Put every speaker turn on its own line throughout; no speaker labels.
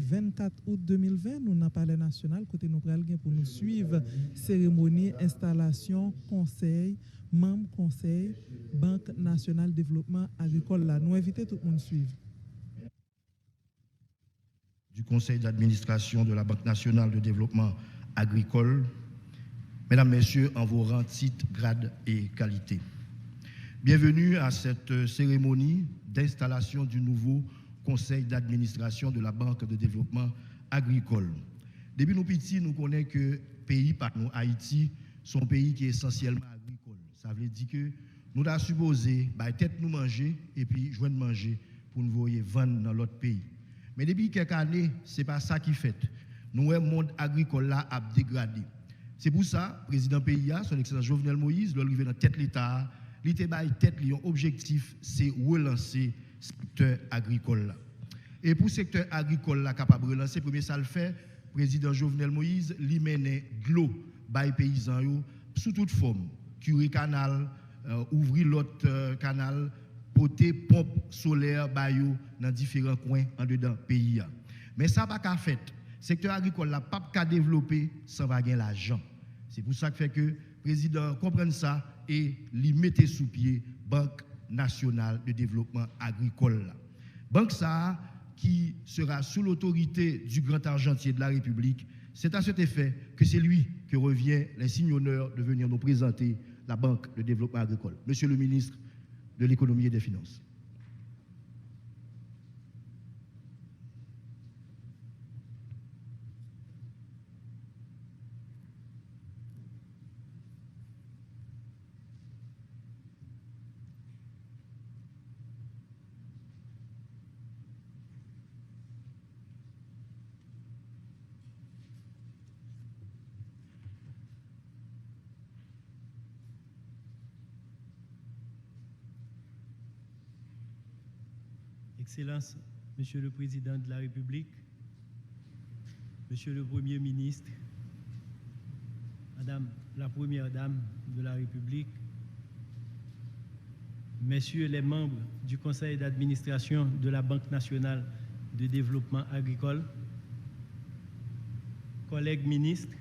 24 août 2020, nous dans Palais National, côté nous pral pour nous suivre cérémonie installation conseil, membre conseil, Banque nationale développement agricole là. Nous invitons tout le monde à suivre.
Du conseil d'administration de la Banque nationale de développement agricole, mesdames, messieurs, en vos rangs, titres, grades et qualités. Bienvenue à cette cérémonie d'installation du nouveau conseil d'administration de la Banque de développement agricole. Depuis nous petits, nous connaissons que le pays, par nous, Haïti, sont un pays qui est essentiellement agricole. Ça veut dire que nous avons supposé, tête nous manger et puis joindre manger pour nous voyer vendre dans l'autre pays. Mais depuis quelques années, ce n'est pas ça qui fait. Nous, le monde agricole là a dégradé. C'est pour ça, le président PIA, son excellence Jovenel Moïse, l'arrivée dans tête l'État, l'objectif, c'est relancer le secteur agricole. Et pour le secteur agricole là, capable de relancer, premier ça le fait, le président Jovenel Moïse, lui mène de l'eau par les paysans sous toute forme. Curer canal, ouvrir l'autre canal, porter pompe solaire dans différents coins en dedans pays. Mais ça n'a pas fait. Le secteur agricole n'a pas qu'à développer sans gagner l'argent. C'est pour ça que le président comprend ça et lui mettait sous pied Banque nationale de développement agricole. Banque ça qui sera sous l'autorité du grand argentier de la République. C'est à cet effet que c'est lui que revient l'insigne honneur de venir nous présenter la Banque de développement agricole. Monsieur le ministre de l'économie et des finances.
Excellence, Monsieur le Président de la République, Monsieur le Premier ministre, Madame la Première Dame de la République, Messieurs les membres du Conseil d'administration de la Banque nationale de développement agricole, collègues ministres,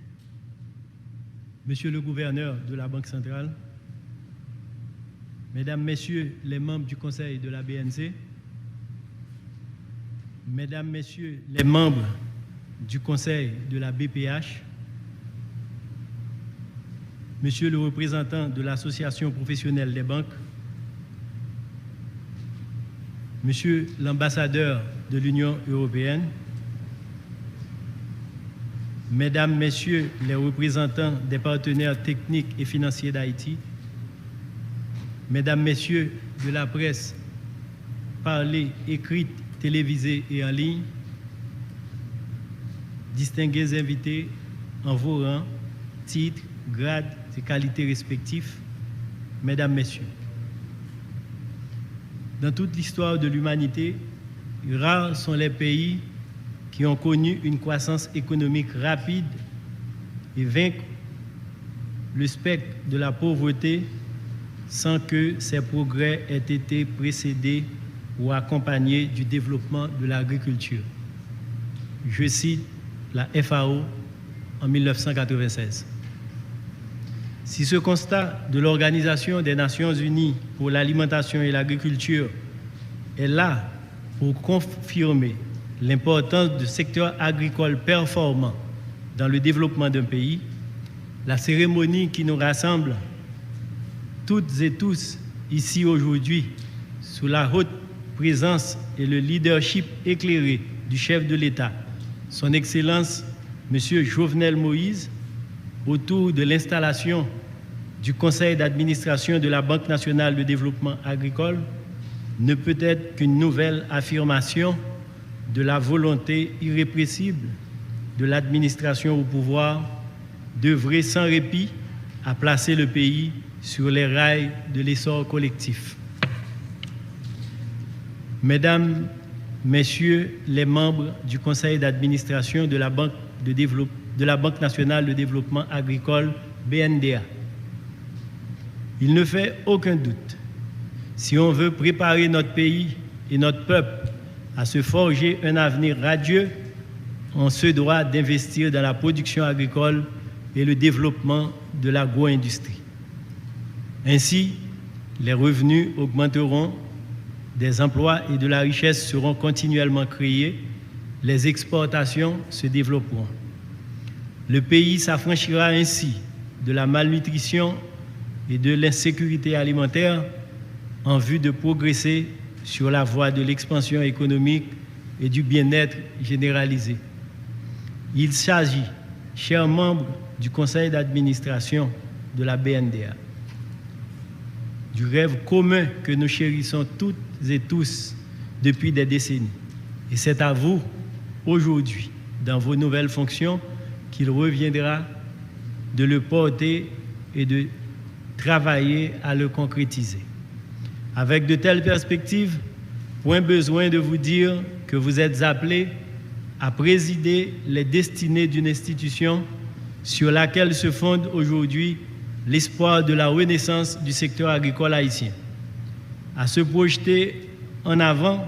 Monsieur le Gouverneur de la Banque centrale, Mesdames, Messieurs les membres du Conseil de la BNC, Mesdames, Messieurs les membres du Conseil de la BPH, Monsieur le représentant de l'Association professionnelle des banques, Monsieur l'ambassadeur de l'Union européenne, Mesdames, Messieurs les représentants des partenaires techniques et financiers d'Haïti, Mesdames, Messieurs de la presse parlée, écrite, télévisée et en ligne, distingués invités en vos rangs, titres, grades et qualités respectifs, Mesdames, Messieurs. Dans toute l'histoire de l'humanité, rares sont les pays qui ont connu une croissance économique rapide et vaincre le spectre de la pauvreté sans que ces progrès aient été précédés ou accompagnés du développement de l'agriculture. Je cite la FAO en 1996. Si ce constat de l'Organisation des Nations Unies pour l'alimentation et l'agriculture est là pour confirmer l'importance du secteur agricole performant dans le développement d'un pays, la cérémonie qui nous rassemble toutes et tous ici aujourd'hui sous la haute présence et le leadership éclairé du chef de l'État, son Excellence M. Jovenel Moïse, autour de l'installation du Conseil d'administration de la Banque nationale de développement agricole, ne peut être qu'une nouvelle affirmation de la volonté irrépressible de l'administration au pouvoir d'œuvrer sans répit à placer le pays sur les rails de l'essor collectif. Mesdames, Messieurs les membres du Conseil d'administration de la Banque nationale de développement agricole, BNDA, il ne fait aucun doute, si on veut préparer notre pays et notre peuple à se forger un avenir radieux, ont ce droit d'investir dans la production agricole et le développement de l'agro-industrie. Ainsi, les revenus augmenteront, des emplois et de la richesse seront continuellement créés, les exportations se développeront. Le pays s'affranchira ainsi de la malnutrition et de l'insécurité alimentaire en vue de progresser sur la voie de l'expansion économique et du bien-être généralisé. Il s'agit, chers membres du conseil d'administration de la BNDA, du rêve commun que nous chérissons toutes et tous depuis des décennies. Et c'est à vous, aujourd'hui, dans vos nouvelles fonctions, qu'il reviendra de le porter et de travailler à le concrétiser. Avec de telles perspectives, point besoin de vous dire que vous êtes appelés à présider les destinées d'une institution sur laquelle se fonde aujourd'hui l'espoir de la renaissance du secteur agricole haïtien. À se projeter en avant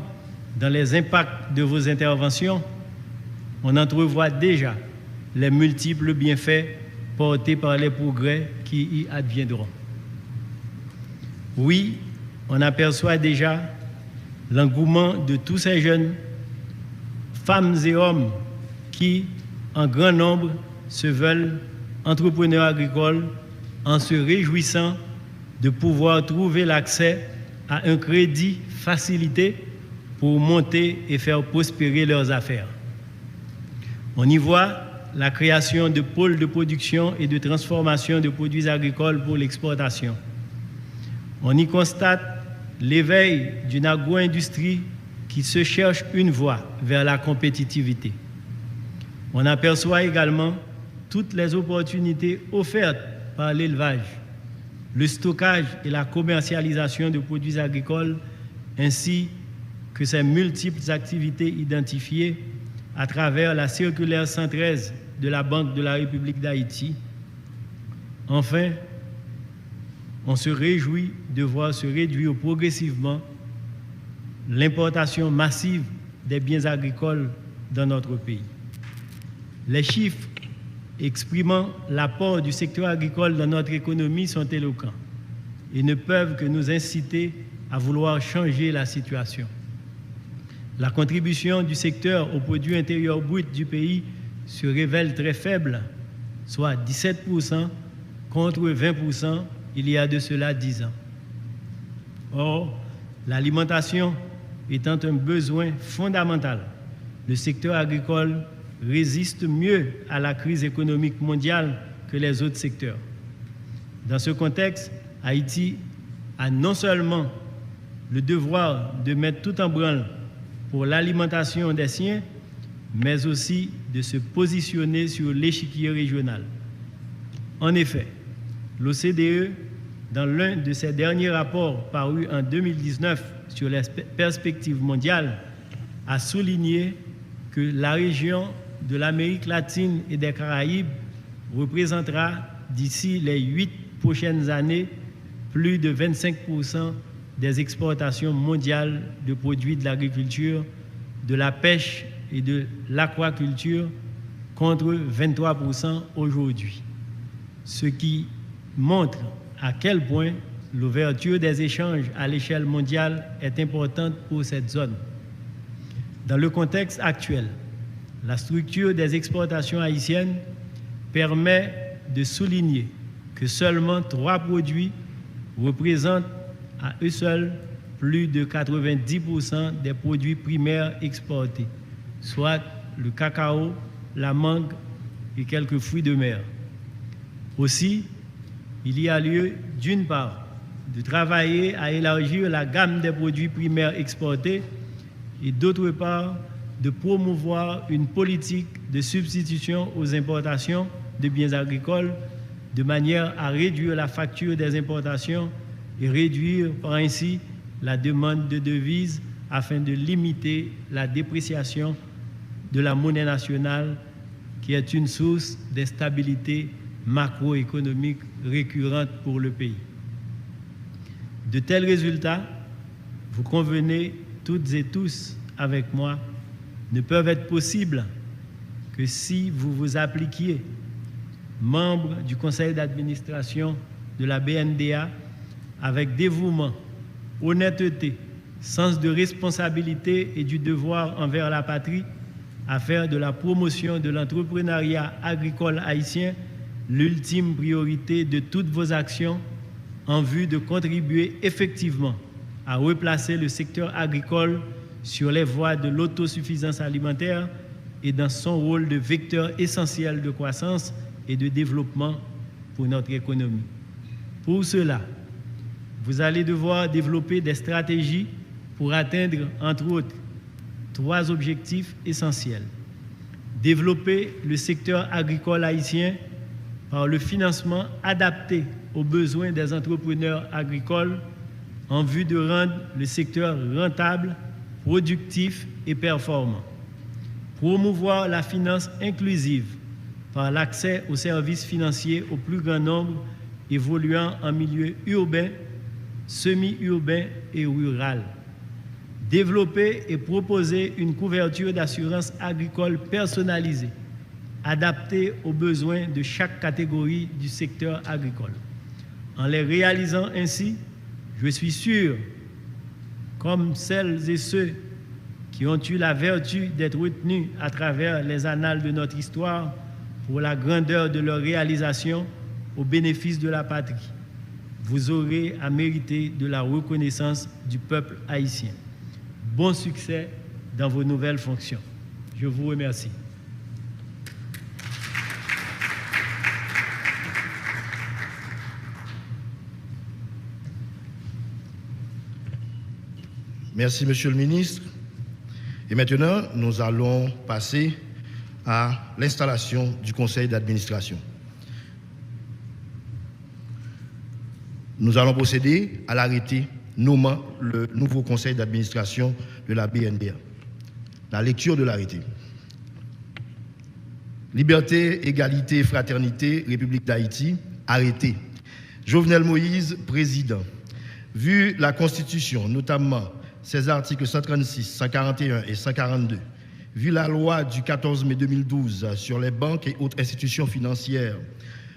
dans les impacts de vos interventions, on entrevoit déjà les multiples bienfaits portés par les progrès qui y adviendront. Oui, on aperçoit déjà l'engouement de tous ces jeunes, femmes et hommes qui, en grand nombre, se veulent entrepreneurs agricoles en se réjouissant de pouvoir trouver l'accès à un crédit facilité pour monter et faire prospérer leurs affaires. On y voit la création de pôles de production et de transformation de produits agricoles pour l'exportation. On y constate l'éveil d'une agro-industrie qui se cherche une voie vers la compétitivité. On aperçoit également toutes les opportunités offertes par l'élevage, le stockage et la commercialisation de produits agricoles, ainsi que ses multiples activités identifiées à travers la circulaire 113 de la Banque de la République d'Haïti. Enfin, on se réjouit de voir se réduire progressivement l'importation massive des biens agricoles dans notre pays. Les chiffres exprimant l'apport du secteur agricole dans notre économie sont éloquents et ne peuvent que nous inciter à vouloir changer la situation. La contribution du secteur au produit intérieur brut du pays se révèle très faible, soit 17% contre 20% il y a de cela 10 ans. Or, l'alimentation étant un besoin fondamental, le secteur agricole résiste mieux à la crise économique mondiale que les autres secteurs. Dans ce contexte, Haïti a non seulement le devoir de mettre tout en branle pour l'alimentation des siens, mais aussi de se positionner sur l'échiquier régional. En effet, l'OCDE, dans l'un de ses derniers rapports parus en 2019 sur les perspectives mondiales, a souligné que la région de l'Amérique latine et des Caraïbes représentera d'ici les 8 prochaines années plus de 25% des exportations mondiales de produits de l'agriculture, de la pêche et de l'aquaculture contre 23% aujourd'hui. Ce qui montre à quel point l'ouverture des échanges à l'échelle mondiale est importante pour cette zone. Dans le contexte actuel, la structure des exportations haïtiennes permet de souligner que seulement 3 produits représentent à eux seuls plus de 90% des produits primaires exportés, soit le cacao, la mangue et quelques fruits de mer. Aussi, il y a lieu, d'une part, de travailler à élargir la gamme des produits primaires exportés et d'autre part, de promouvoir une politique de substitution aux importations de biens agricoles de manière à réduire la facture des importations et réduire par ainsi la demande de devises afin de limiter la dépréciation de la monnaie nationale qui est une source d'instabilité macroéconomique récurrente pour le pays. De tels résultats, vous convenez toutes et tous avec moi, ne peuvent être possibles que si vous vous appliquiez, membre du conseil d'administration de la BNDA, avec dévouement, honnêteté, sens de responsabilité et du devoir envers la patrie, à faire de la promotion de l'entrepreneuriat agricole haïtien l'ultime priorité de toutes vos actions en vue de contribuer effectivement à replacer le secteur agricole sur les voies de l'autosuffisance alimentaire et dans son rôle de vecteur essentiel de croissance et de développement pour notre économie. Pour cela, vous allez devoir développer des stratégies pour atteindre, entre autres, 3 objectifs essentiels. Développer le secteur agricole haïtien par le financement adapté aux besoins des entrepreneurs agricoles en vue de rendre le secteur rentable, productif et performant. Promouvoir la finance inclusive par l'accès aux services financiers au plus grand nombre évoluant en milieu urbain, semi-urbain et rural. Développer et proposer une couverture d'assurance agricole personnalisée, adaptée aux besoins de chaque catégorie du secteur agricole. En les réalisant ainsi, je suis sûr, comme celles et ceux qui ont eu la vertu d'être retenus à travers les annales de notre histoire pour la grandeur de leur réalisation au bénéfice de la patrie, vous aurez à mériter de la reconnaissance du peuple haïtien. Bon succès dans vos nouvelles fonctions. Je vous remercie.
Merci, Monsieur le ministre. Et maintenant, nous allons passer à l'installation du conseil d'administration. Nous allons procéder à l'arrêté nommant le nouveau conseil d'administration de la BNDA. La lecture de l'arrêté. Liberté, égalité, fraternité, République d'Haïti, arrêté. Jovenel Moïse, président. Vu la Constitution, notamment ses articles 136, 141 et 142, vu la loi du 14 mai 2012 sur les banques et autres institutions financières,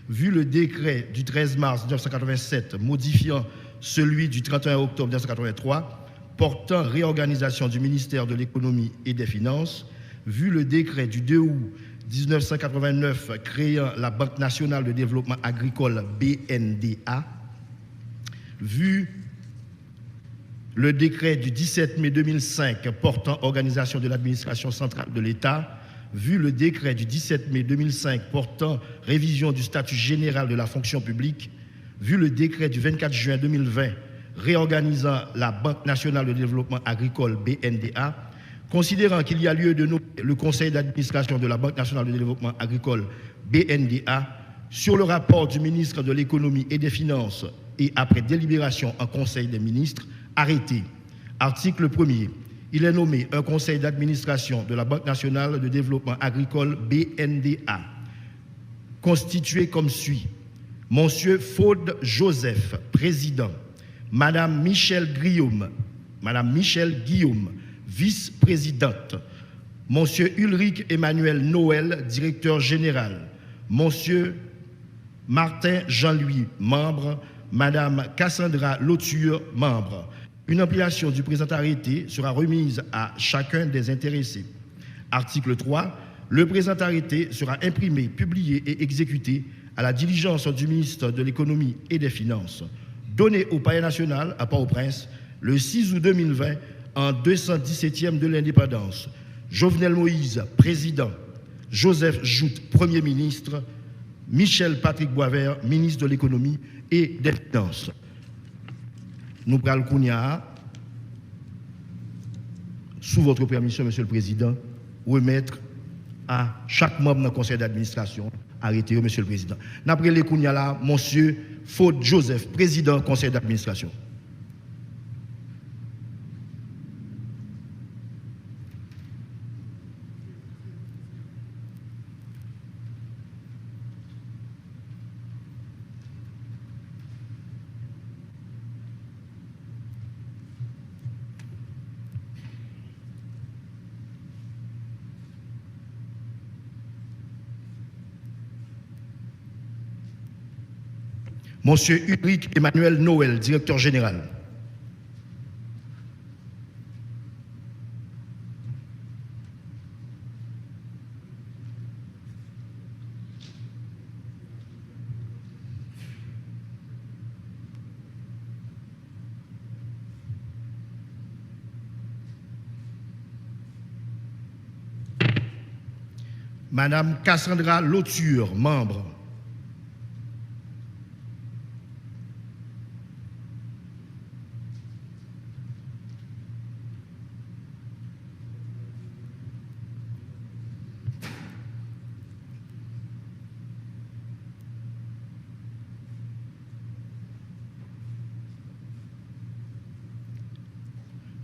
vu le décret du 13 mars 1987 modifiant celui du 31 octobre 1983 portant réorganisation du ministère de l'économie et des finances, vu le décret du 2 août 1989 créant la Banque nationale de développement agricole BNDA, vu le décret du 17 mai 2005 portant organisation de l'administration centrale de l'État, vu le décret du 17 mai 2005 portant révision du statut général de la fonction publique, vu le décret du 24 juin 2020 réorganisant la Banque nationale de développement agricole BNDA, considérant qu'il y a lieu de nommer le conseil d'administration de la Banque nationale de développement agricole BNDA sur le rapport du ministre de l'économie et des finances et après délibération en conseil des ministres, arrêté. Article 1er. Il est nommé un conseil d'administration de la Banque nationale de développement agricole BNDA, constitué comme suit. Monsieur Faude Joseph, président. Madame Michel Guillaume, vice-présidente. Monsieur Ulrich Emmanuel Noël, directeur général. Monsieur Martin Jean-Louis, membre. Madame Cassandra Lauture, membre. Une ampliation du présent arrêté sera remise à chacun des intéressés. Article 3. Le présent arrêté sera imprimé, publié et exécuté à la diligence du ministre de l'Économie et des Finances, donné au Palais national à Port-au-Prince le 6 août 2020 en 217e de l'indépendance. Jovenel Moïse, président. Joseph Joute, premier ministre. Michel Patrick Boisvert, ministre de l'Économie et des Finances. Nous prenons Kounia, sous votre permission, Monsieur le Président, remettre à chaque membre du conseil d'administration arrêté, Monsieur le Président. Nous prenons Kounia là, Monsieur Faude Joseph, président du conseil d'administration. Monsieur Ulrich Emmanuel Noël, directeur général. Madame Cassandra Lauture, membre.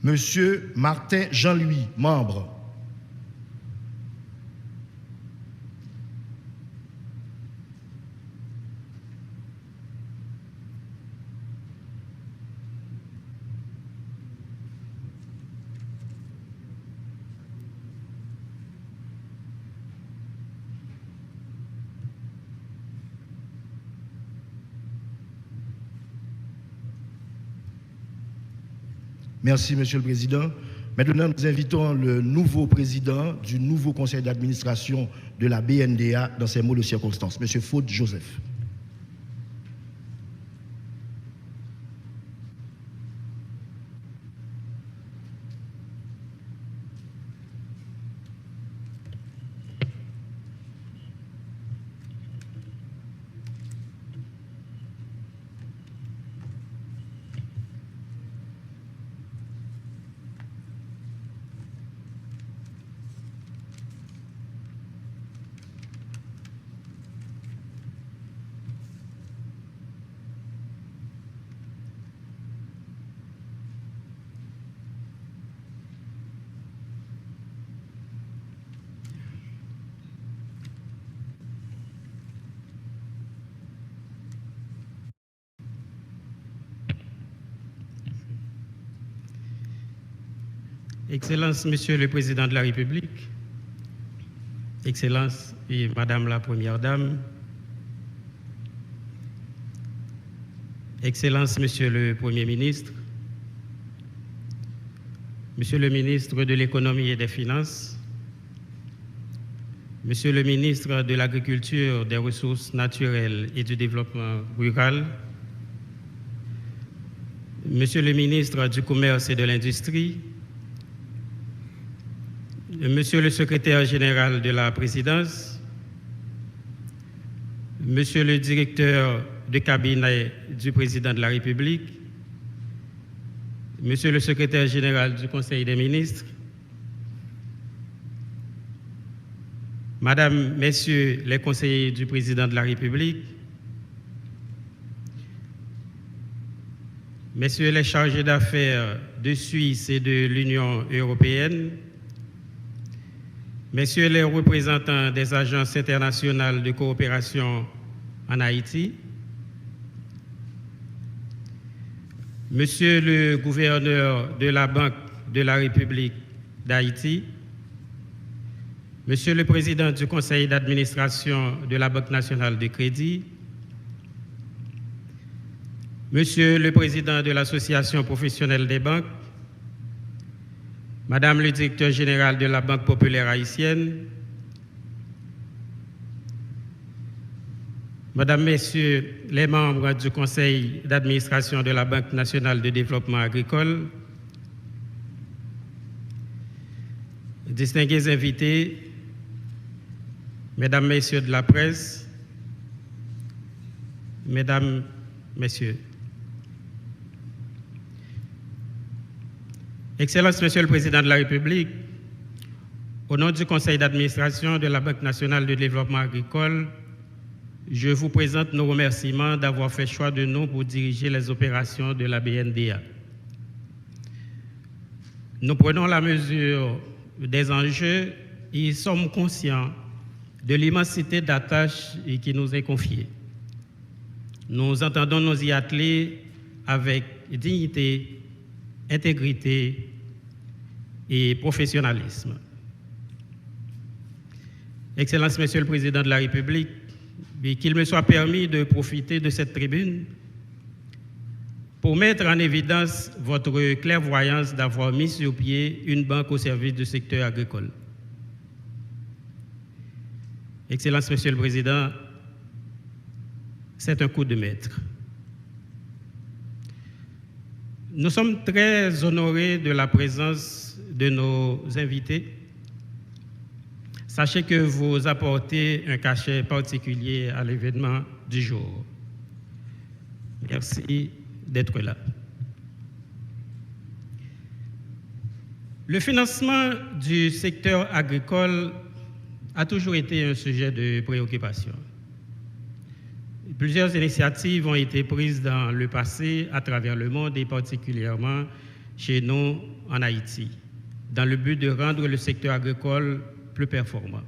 Monsieur Martin Jean-Louis, membre. Merci, Monsieur le Président. Maintenant, nous invitons le nouveau président du nouveau conseil d'administration de la BNDA dans ses mots de circonstance, Monsieur Faude Joseph.
Excellence, Monsieur le Président de la République, Excellence et Madame la Première Dame, Excellence, Monsieur le Premier ministre, Monsieur le ministre de l'Économie et des Finances, Monsieur le ministre de l'Agriculture, des Ressources naturelles et du Développement rural, Monsieur le ministre du Commerce et de l'Industrie, Monsieur le secrétaire général de la présidence, Monsieur le directeur de cabinet du président de la République, Monsieur le secrétaire général du Conseil des ministres, Madame, Messieurs les conseillers du président de la République, Messieurs les chargés d'affaires de Suisse et de l'Union européenne, Messieurs les représentants des agences internationales de coopération en Haïti, Monsieur le gouverneur de la Banque de la République d'Haïti, Monsieur le président du conseil d'administration de la Banque nationale de crédit, Monsieur le président de l'association professionnelle des banques, Madame le directeur général de la Banque populaire haïtienne, Madame, Messieurs les membres du conseil d'administration de la Banque nationale de développement agricole, distingués invités, Mesdames, Messieurs de la presse, Mesdames, Messieurs. Excellence, Monsieur le Président de la République, au nom du Conseil d'administration de la Banque nationale de développement agricole, je vous présente nos remerciements d'avoir fait choix de nous pour diriger les opérations de la BNDA. Nous prenons la mesure des enjeux et sommes conscients de l'immensité de la tâche qui nous est confiée. Nous entendons nous y atteler avec dignité, intégrité et professionnalisme. Excellence, Monsieur le Président de la République, et qu'il me soit permis de profiter de cette tribune pour mettre en évidence votre clairvoyance d'avoir mis sur pied une banque au service du secteur agricole. Excellence, Monsieur le Président, c'est un coup de maître. Nous sommes très honorés de la présence de nos invités. Sachez que vous apportez un cachet particulier à l'événement du jour. Merci d'être là. Le financement du secteur agricole a toujours été un sujet de préoccupation. Plusieurs initiatives ont été prises dans le passé à travers le monde et particulièrement chez nous en Haïti, dans le but de rendre le secteur agricole plus performant.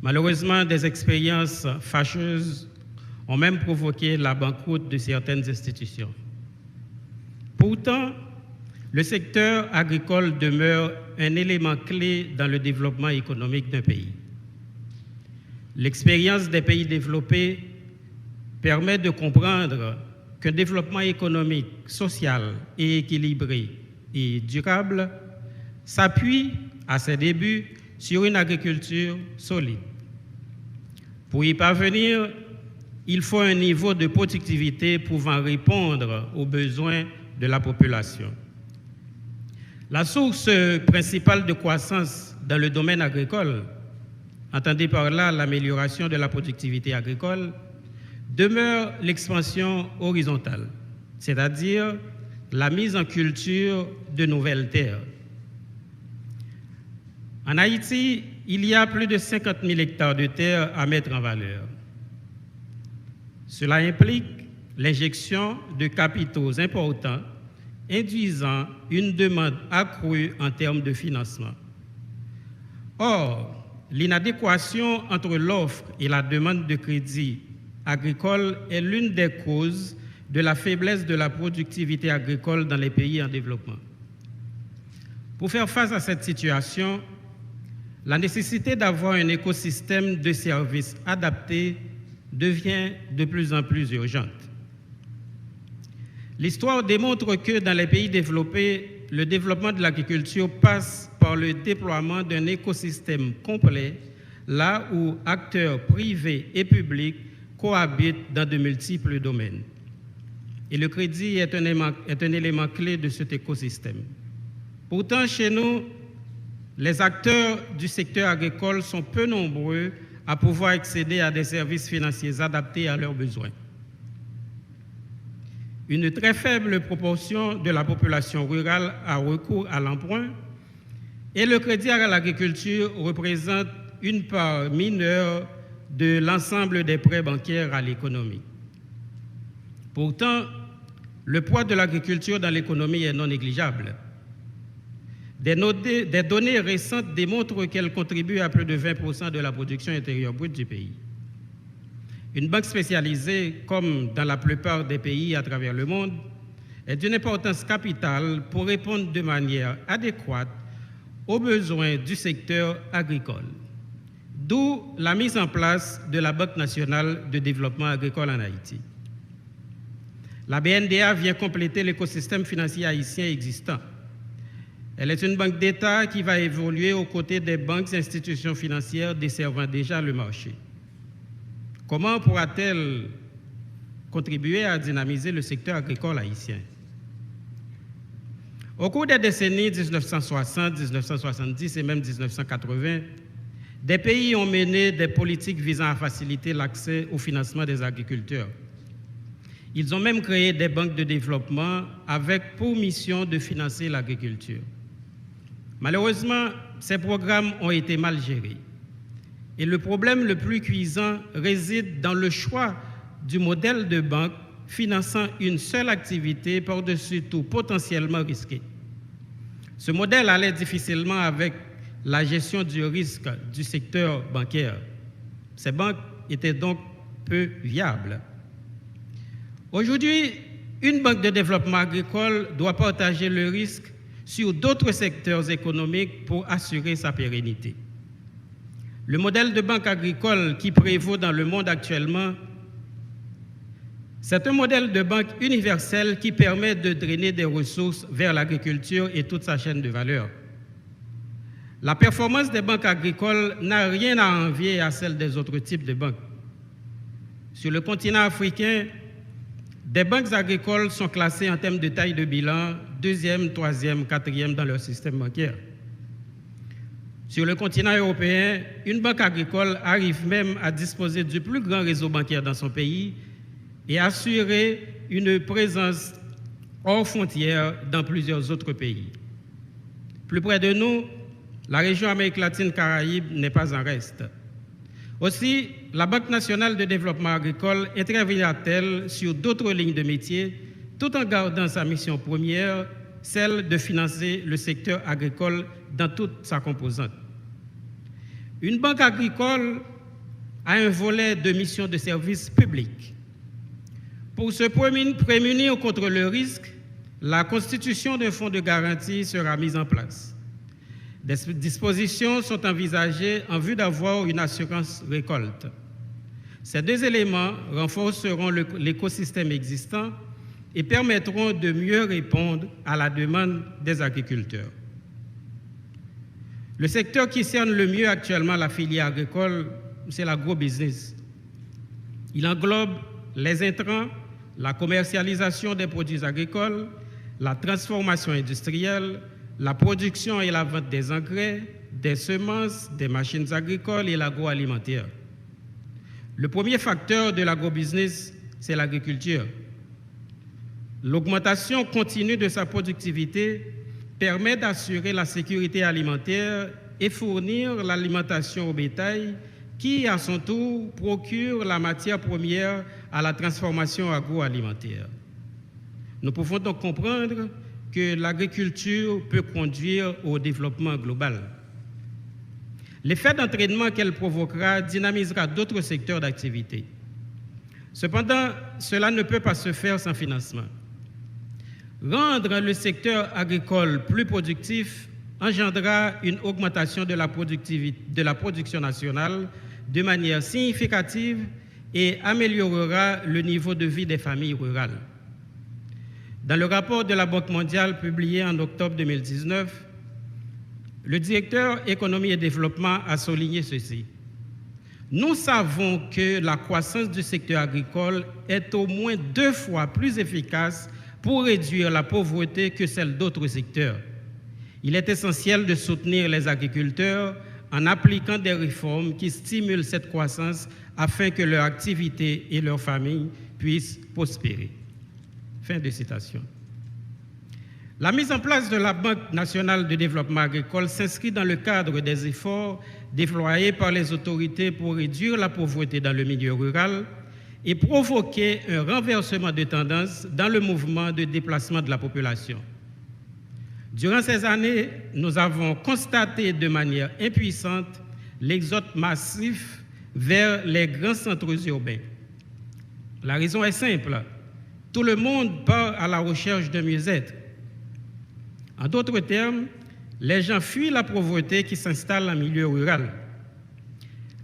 Malheureusement, des expériences fâcheuses ont même provoqué la banqueroute de certaines institutions. Pourtant, le secteur agricole demeure un élément clé dans le développement économique d'un pays. L'expérience des pays développés permet de comprendre qu'un développement économique, social et équilibré et durable s'appuie à ses débuts sur une agriculture solide. Pour y parvenir, il faut un niveau de productivité pouvant répondre aux besoins de la population. La source principale de croissance dans le domaine agricole, entendez par là l'amélioration de la productivité agricole, demeure l'expansion horizontale, c'est-à-dire la mise en culture de nouvelles terres. En Haïti, il y a plus de 50 000 hectares de terre à mettre en valeur. Cela implique l'injection de capitaux importants, induisant une demande accrue en termes de financement. Or, l'inadéquation entre l'offre et la demande de crédit agricole est l'une des causes de la faiblesse de la productivité agricole dans les pays en développement. Pour faire face à cette situation, la nécessité d'avoir un écosystème de services adapté devient de plus en plus urgente. L'histoire démontre que dans les pays développés, le développement de l'agriculture passe par le déploiement d'un écosystème complet, là où acteurs privés et publics cohabitent dans de multiples domaines. Et le crédit est un élément clé de cet écosystème. Pourtant, chez nous, les acteurs du secteur agricole sont peu nombreux à pouvoir accéder à des services financiers adaptés à leurs besoins. Une très faible proportion de la population rurale a recours à l'emprunt et le crédit à l'agriculture représente une part mineure de l'ensemble des prêts bancaires à l'économie. Pourtant, le poids de l'agriculture dans l'économie est non négligeable. Des données récentes démontrent qu'elle contribue à plus de 20% de la production intérieure brute du pays. Une banque spécialisée, comme dans la plupart des pays à travers le monde, est d'une importance capitale pour répondre de manière adéquate aux besoins du secteur agricole. D'où la mise en place de la Banque nationale de développement agricole en Haïti. La BNDA vient compléter l'écosystème financier haïtien existant. Elle est une banque d'État qui va évoluer aux côtés des banques et institutions financières desservant déjà le marché. Comment pourra-t-elle contribuer à dynamiser le secteur agricole haïtien? Au cours des décennies 1960, 1970 et même 1980, des pays ont mené des politiques visant à faciliter l'accès au financement des agriculteurs. Ils ont même créé des banques de développement avec pour mission de financer l'agriculture. Malheureusement, ces programmes ont été mal gérés. Et le problème le plus cuisant réside dans le choix du modèle de banque finançant une seule activité par-dessus tout potentiellement risquée. Ce modèle allait difficilement avec la gestion du risque du secteur bancaire. Ces banques étaient donc peu viables. Aujourd'hui, une banque de développement agricole doit partager le risque sur d'autres secteurs économiques pour assurer sa pérennité. Le modèle de banque agricole qui prévaut dans le monde actuellement, c'est un modèle de banque universelle qui permet de drainer des ressources vers l'agriculture et toute sa chaîne de valeur. La performance des banques agricoles n'a rien à envier à celle des autres types de banques. Sur le continent africain, des banques agricoles sont classées en termes de taille de bilan, 2e, 3e, 4e dans leur système bancaire. Sur le continent européen, une banque agricole arrive même à disposer du plus grand réseau bancaire dans son pays et assurer une présence hors frontières dans plusieurs autres pays. Plus près de nous, la région Amérique latine-Caraïbe n'est pas en reste. Aussi, la Banque nationale de développement agricole interviendra-t-elle sur d'autres lignes de métier tout en gardant sa mission première, celle de financer le secteur agricole dans toute sa composante. Une banque agricole a un volet de mission de service public. Pour se prémunir contre le risque, la constitution d'un fonds de garantie sera mise en place. Des dispositions sont envisagées en vue d'avoir une assurance récolte. Ces deux éléments renforceront l'écosystème existant et permettront de mieux répondre à la demande des agriculteurs. Le secteur qui cerne le mieux actuellement la filière agricole, c'est l'agrobusiness. Il englobe les intrants, la commercialisation des produits agricoles, la transformation industrielle, la production et la vente des engrais, des semences, des machines agricoles et l'agroalimentaire. Le premier facteur de l'agrobusiness, c'est l'agriculture. L'augmentation continue de sa productivité permet d'assurer la sécurité alimentaire et fournir l'alimentation au bétail qui, à son tour, procure la matière première à la transformation agroalimentaire. Nous pouvons donc comprendre que l'agriculture peut conduire au développement global. L'effet d'entraînement qu'elle provoquera dynamisera d'autres secteurs d'activité. Cependant, cela ne peut pas se faire sans financement. Rendre le secteur agricole plus productif engendrera une augmentation de la production nationale de manière significative et améliorera le niveau de vie des familles rurales. Dans le rapport de la Banque mondiale publié en octobre 2019, le directeur économie et développement a souligné ceci. Nous savons que la croissance du secteur agricole est au moins 2 fois plus efficace pour réduire la pauvreté que celle d'autres secteurs. Il est essentiel de soutenir les agriculteurs en appliquant des réformes qui stimulent cette croissance afin que leur activité et leurs familles puissent prospérer. Fin de citation. La mise en place de la Banque nationale de développement agricole s'inscrit dans le cadre des efforts déployés par les autorités pour réduire la pauvreté dans le milieu rural et provoquer un renversement de tendance dans le mouvement de déplacement de la population. Durant ces années, nous avons constaté de manière impuissante l'exode massif vers les grands centres urbains. La raison est simple. Tout le monde part à la recherche de mieux-être. En d'autres termes, les gens fuient la pauvreté qui s'installe en milieu rural.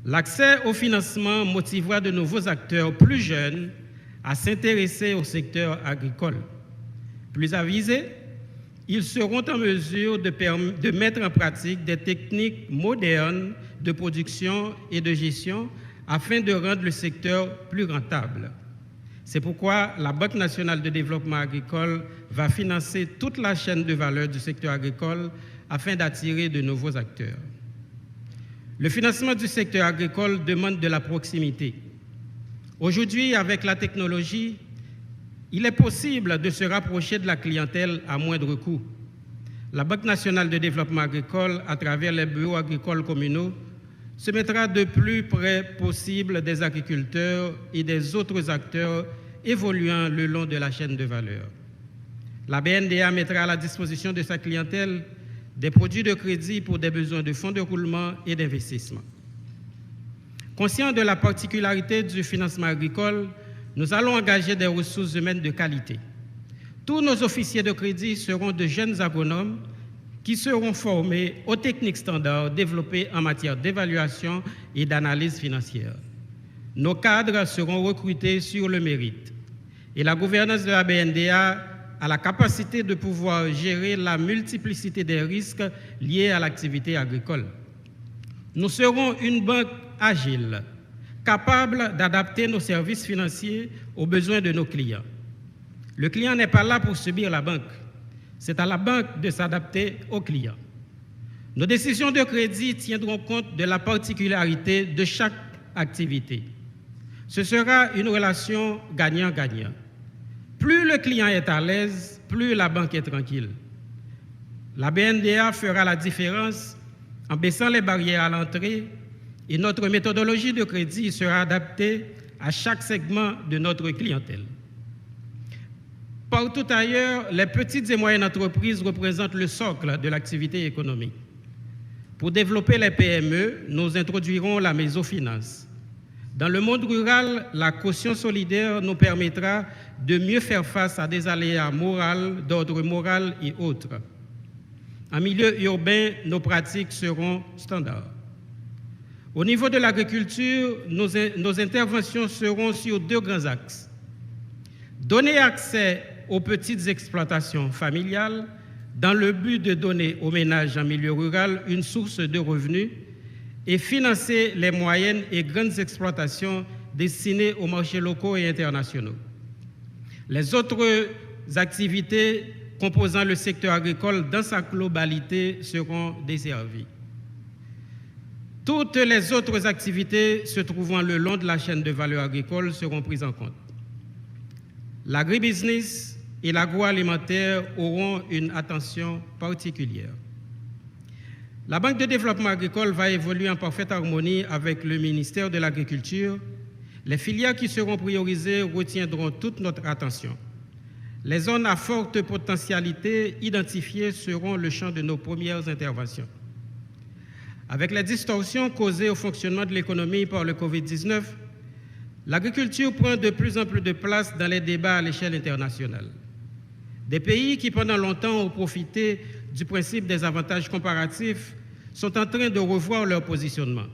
L'accès au financement motivera de nouveaux acteurs plus jeunes à s'intéresser au secteur agricole. Plus avisés, ils seront en mesure de mettre en pratique des techniques modernes de production et de gestion afin de rendre le secteur plus rentable. C'est pourquoi la Banque nationale de développement agricole va financer toute la chaîne de valeur du secteur agricole afin d'attirer de nouveaux acteurs. Le financement du secteur agricole demande de la proximité. Aujourd'hui, avec la technologie, il est possible de se rapprocher de la clientèle à moindre coût. La Banque nationale de développement agricole, à travers les bureaux agricoles communaux, se mettra de plus près possible des agriculteurs et des autres acteurs évoluant le long de la chaîne de valeur. La BNDA mettra à la disposition de sa clientèle des produits de crédit pour des besoins de fonds de roulement et d'investissement. Conscient de la particularité du financement agricole, nous allons engager des ressources humaines de qualité. Tous nos officiers de crédit seront de jeunes agronomes qui seront formés aux techniques standards développées en matière d'évaluation et d'analyse financière. Nos cadres seront recrutés sur le mérite et la gouvernance de la BNDA a la capacité de pouvoir gérer la multiplicité des risques liés à l'activité agricole. Nous serons une banque agile, capable d'adapter nos services financiers aux besoins de nos clients. Le client n'est pas là pour subir la banque, c'est à la banque de s'adapter aux clients. Nos décisions de crédit tiendront compte de la particularité de chaque activité. Ce sera une relation gagnant-gagnant. Plus le client est à l'aise, plus la banque est tranquille. La BNDA fera la différence en baissant les barrières à l'entrée et notre méthodologie de crédit sera adaptée à chaque segment de notre clientèle. Partout ailleurs, les petites et moyennes entreprises représentent le socle de l'activité économique. Pour développer les PME, nous introduirons la mésofinance. Dans le monde rural, la caution solidaire nous permettra de mieux faire face à des aléas moraux, d'ordre moral et autres. En milieu urbain, nos pratiques seront standards. Au niveau de l'agriculture, nos interventions seront sur deux grands axes. Donner accès aux petites exploitations familiales dans le but de donner aux ménages en milieu rural une source de revenus et financer les moyennes et grandes exploitations destinées aux marchés locaux et internationaux. Les autres activités composant le secteur agricole dans sa globalité seront desservies. Toutes les autres activités se trouvant le long de la chaîne de valeur agricole seront prises en compte. L'agribusiness et l'agroalimentaire auront une attention particulière. La Banque de développement agricole va évoluer en parfaite harmonie avec le ministère de l'Agriculture. Les filières qui seront priorisées retiendront toute notre attention. Les zones à forte potentialité identifiées seront le champ de nos premières interventions. Avec les distorsions causées au fonctionnement de l'économie par le Covid-19, l'agriculture prend de plus en plus de place dans les débats à l'échelle internationale. Des pays qui pendant longtemps ont profité du principe des avantages comparatifs sont en train de revoir leur positionnement.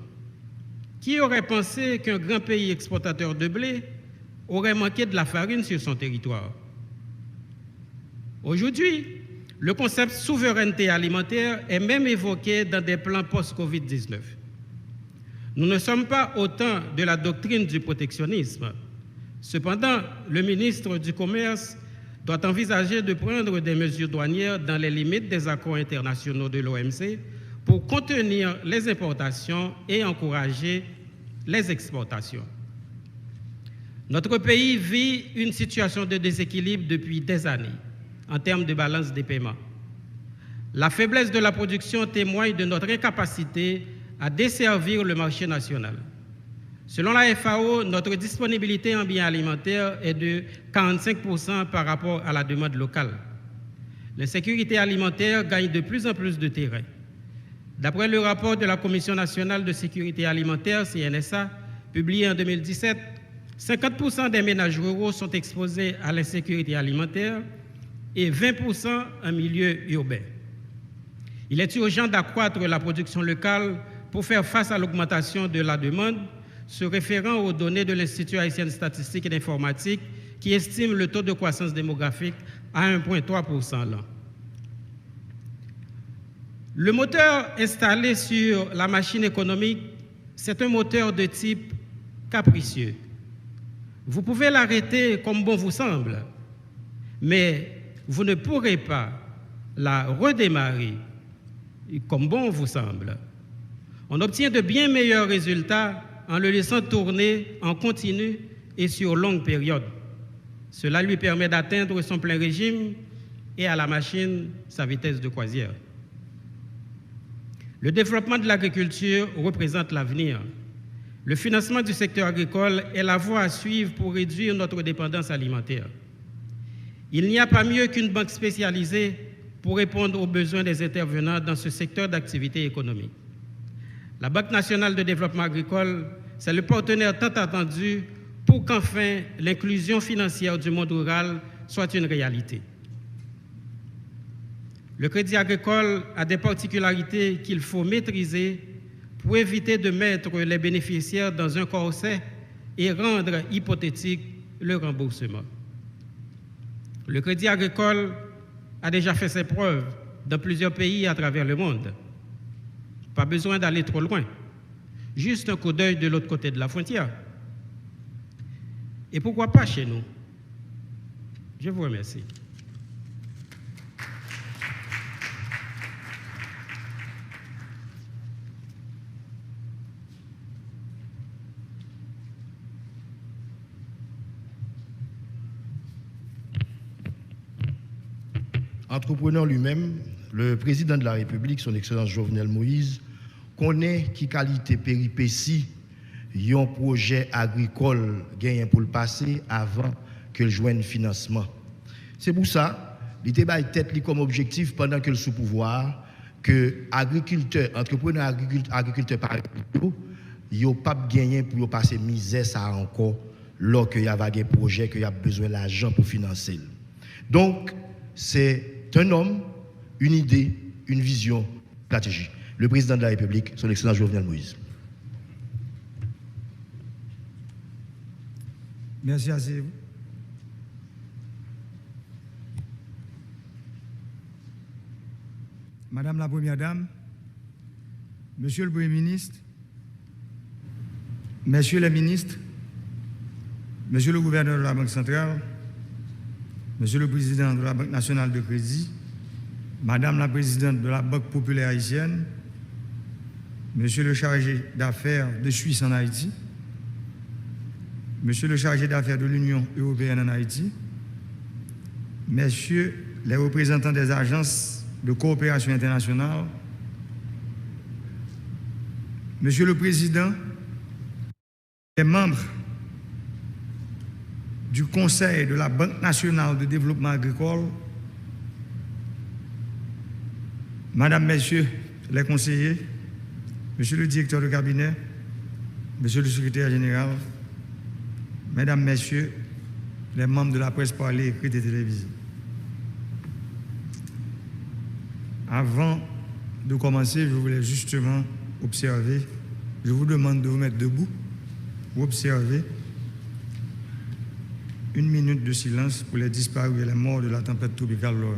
Qui aurait pensé qu'un grand pays exportateur de blé aurait manqué de la farine sur son territoire? Aujourd'hui, le concept souveraineté alimentaire est même évoqué dans des plans post-Covid-19. Nous ne sommes pas au temps de la doctrine du protectionnisme. Cependant, le ministre du Commerce doit envisager de prendre des mesures douanières dans les limites des accords internationaux de l'OMC pour contenir les importations et encourager les exportations. Notre pays vit une situation de déséquilibre depuis des années en termes de balance des paiements. La faiblesse de la production témoigne de notre incapacité à desservir le marché national. Selon la FAO, notre disponibilité en biens alimentaires est de 45% par rapport à la demande locale. L'insécurité alimentaire gagne de plus en plus de terrain. D'après le rapport de la Commission nationale de sécurité alimentaire, CNSA, publié en 2017, 50% des ménages ruraux sont exposés à l'insécurité alimentaire et 20% en milieu urbain. Il est urgent d'accroître la production locale pour faire face à l'augmentation de la demande, se référant aux données de l'Institut haïtien de statistique et d'informatique qui estime le taux de croissance démographique à 1,3% l'an. Le moteur installé sur la machine économique, c'est un moteur de type capricieux. Vous pouvez l'arrêter comme bon vous semble, mais vous ne pourrez pas la redémarrer comme bon vous semble. On obtient de bien meilleurs résultats en le laissant tourner en continu et sur longue période. Cela lui permet d'atteindre son plein régime et à la machine sa vitesse de croisière. Le développement de l'agriculture représente l'avenir. Le financement du secteur agricole est la voie à suivre pour réduire notre dépendance alimentaire. Il n'y a pas mieux qu'une banque spécialisée pour répondre aux besoins des intervenants dans ce secteur d'activité économique. La Banque nationale de développement agricole, c'est le partenaire tant attendu pour qu'enfin l'inclusion financière du monde rural soit une réalité. Le crédit agricole a des particularités qu'il faut maîtriser pour éviter de mettre les bénéficiaires dans un corset et rendre hypothétique le remboursement. Le crédit agricole a déjà fait ses preuves dans plusieurs pays à travers le monde. Pas besoin d'aller trop loin. Juste un coup d'œil de l'autre côté de la frontière. Et pourquoi pas chez nous? Je vous remercie.
Entrepreneur lui-même, le président de la République, son Excellence Jovenel Moïse, connaît qui qualité péripétie un projet agricole gagné pour le passé avant que le joigne financement. C'est pour ça, il était tête comme objectif pendant que le sous-pouvoir, que agriculteurs, entrepreneurs agriculteurs par exemple, ils n'ont pas gagné pour passer misère ça encore, lorsqu'il y a un projet qu'il y a besoin d'argent pour financer. Donc, c'est un homme, une idée, une vision, une stratégie. Le président de la République, son Excellence Jovenel Moïse.
Merci à vous. Madame la Première Dame, Monsieur le Premier ministre, Messieurs les ministres, Monsieur le gouverneur de la Banque centrale, Monsieur le Président de la Banque nationale de crédit, Madame la Présidente de la Banque populaire haïtienne, Monsieur le chargé d'affaires de Suisse en Haïti, Monsieur le chargé d'affaires de l'Union européenne en Haïti, Messieurs les représentants des agences de coopération internationale, Monsieur le Président, les membres du Conseil de la Banque nationale de développement agricole, Madame, Messieurs les conseillers, Monsieur le directeur de cabinet, Monsieur le secrétaire général, Mesdames, Messieurs les membres de la presse parlée, écrite et télévisée. Avant de commencer, je voulais justement observer, je vous demande de vous mettre debout pour observer une minute de silence pour les disparus et les morts de la tempête tropicale Laura.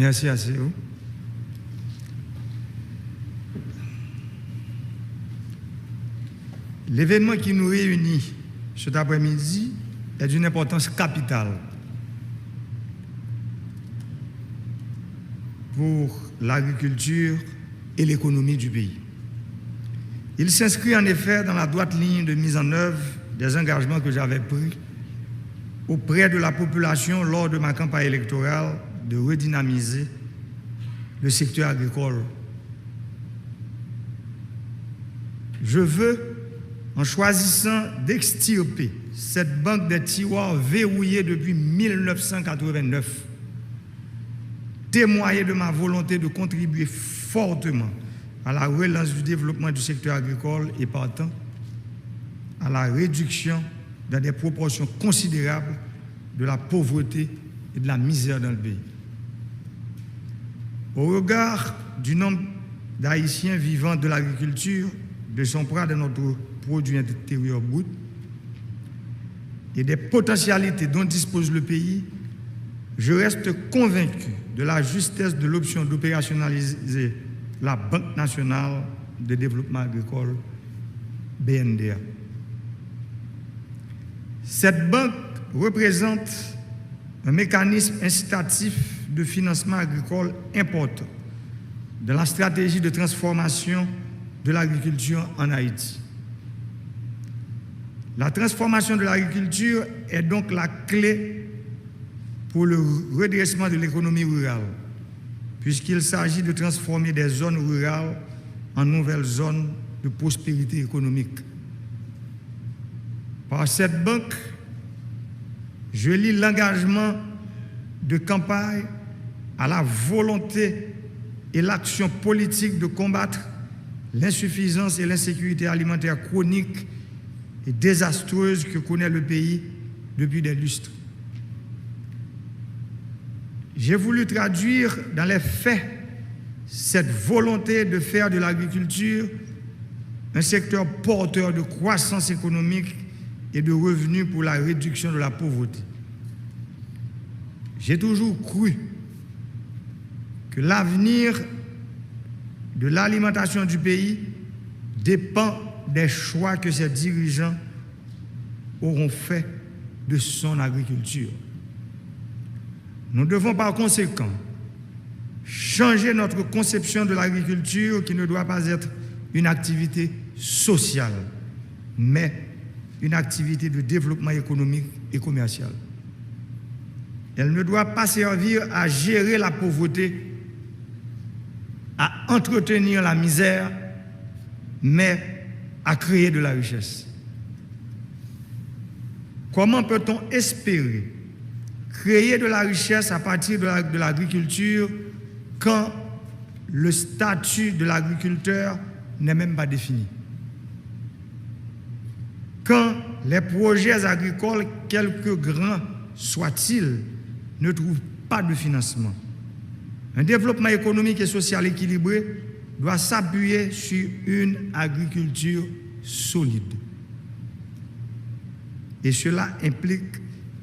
Merci à vous. L'événement qui nous réunit cet après-midi est d'une importance capitale pour l'agriculture et l'économie du pays. Il s'inscrit en effet dans la droite ligne de mise en œuvre des engagements que j'avais pris auprès de la population lors de ma campagne électorale de redynamiser le secteur agricole. Je veux, en choisissant d'extirper cette banque des tiroirs verrouillée depuis 1989, témoigner de ma volonté de contribuer fortement à la relance du développement du secteur agricole et partant à la réduction dans des proportions considérables de la pauvreté et de la misère dans le pays. Au regard du nombre d'Haïtiens vivant de l'agriculture, de son part de notre produit intérieur brut et des potentialités dont dispose le pays, je reste convaincu de la justesse de l'option d'opérationnaliser la Banque nationale de développement agricole, BNDA. Cette banque représente un mécanisme incitatif de financement agricole important dans la stratégie de transformation de l'agriculture en Haïti. La transformation de l'agriculture est donc la clé pour le redressement de l'économie rurale, puisqu'il s'agit de transformer des zones rurales en nouvelles zones de prospérité économique. Par cette banque, je lis l'engagement de campagne à la volonté et l'action politique de combattre l'insuffisance et l'insécurité alimentaire chronique et désastreuse que connaît le pays depuis des lustres. J'ai voulu traduire dans les faits cette volonté de faire de l'agriculture un secteur porteur de croissance économique et de revenus pour la réduction de la pauvreté. J'ai toujours cru que l'avenir de l'alimentation du pays dépend des choix que ses dirigeants auront faits de son agriculture. Nous devons par conséquent changer notre conception de l'agriculture qui ne doit pas être une activité sociale, mais une activité de développement économique et commercial. Elle ne doit pas servir à gérer la pauvreté, à entretenir la misère, mais à créer de la richesse. Comment peut-on espérer créer de la richesse à partir de l'agriculture quand le statut de l'agriculteur n'est même pas défini? Quand les projets agricoles, quelque grands soient-ils, ne trouvent pas de financement? Un développement économique et social équilibré doit s'appuyer sur une agriculture solide. Et cela implique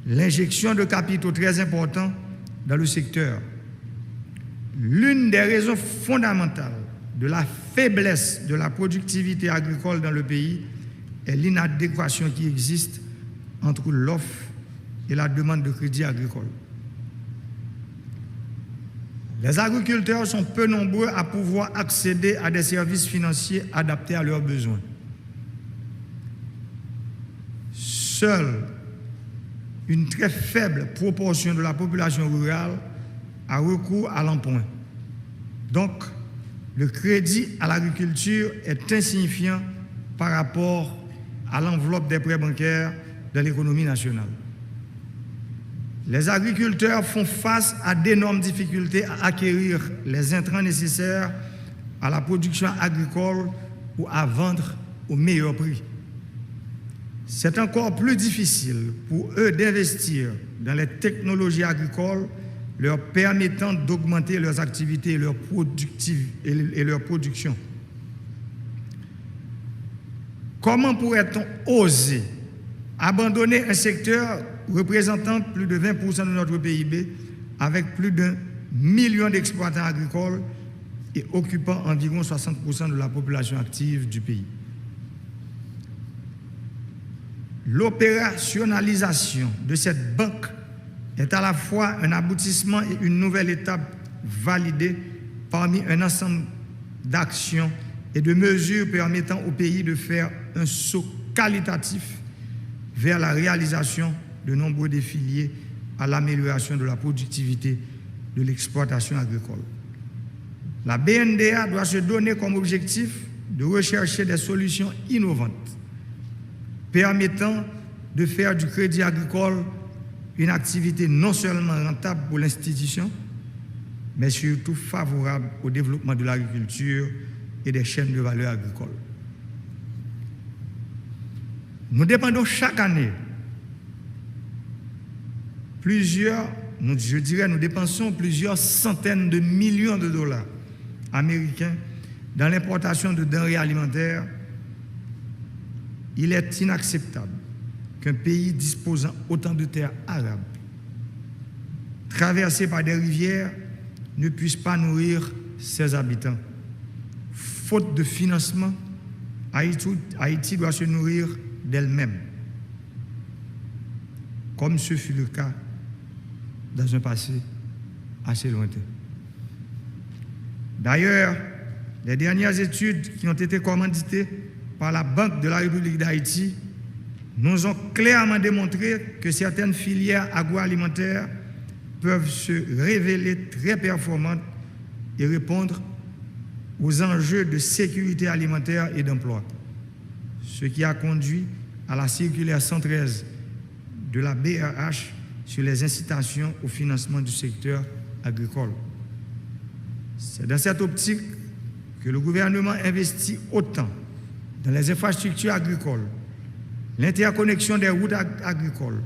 l'injection de capitaux très importants dans le secteur. L'une des raisons fondamentales de la faiblesse de la productivité agricole dans le pays est l'inadéquation qui existe entre l'offre et la demande de crédit agricole. Les agriculteurs sont peu nombreux à pouvoir accéder à des services financiers adaptés à leurs besoins. Seule une très faible proportion de la population rurale a recours à l'emprunt. Donc, le crédit à l'agriculture est insignifiant par rapport à l'enveloppe des prêts bancaires de l'économie nationale. Les agriculteurs font face à d'énormes difficultés à acquérir les intrants nécessaires à la production agricole ou à vendre au meilleur prix. C'est encore plus difficile pour eux d'investir dans les technologies agricoles leur permettant d'augmenter leurs activités et leur production. Comment pourrait-on oser abandonner un secteur représentant plus de 20% de notre PIB, avec plus d'1 million d'exploitants agricoles et occupant environ 60% de la population active du pays? L'opérationnalisation de cette banque est à la fois un aboutissement et une nouvelle étape validée parmi un ensemble d'actions et de mesures permettant au pays de faire un saut qualitatif vers la réalisation de nombreux défis liés à l'amélioration de la productivité de l'exploitation agricole. La BNDA doit se donner comme objectif de rechercher des solutions innovantes permettant de faire du crédit agricole une activité non seulement rentable pour l'institution, mais surtout favorable au développement de l'agriculture et des chaînes de valeur agricoles. Nous dépendons chaque année nous dépensons plusieurs centaines de millions de dollars américains dans l'importation de denrées alimentaires. Il est inacceptable qu'un pays disposant autant de terres arables, traversées par des rivières, ne puisse pas nourrir ses habitants. Faute de financement, Haïti doit se nourrir d'elle-même, comme ce fut le cas dans un passé assez lointain. D'ailleurs, les dernières études qui ont été commanditées par la Banque de la République d'Haïti nous ont clairement démontré que certaines filières agroalimentaires peuvent se révéler très performantes et répondre aux enjeux de sécurité alimentaire et d'emploi, ce qui a conduit à la circulaire 113 de la BRH sur les incitations au financement du secteur agricole. C'est dans cette optique que le gouvernement investit autant dans les infrastructures agricoles, l'interconnexion des routes agricoles,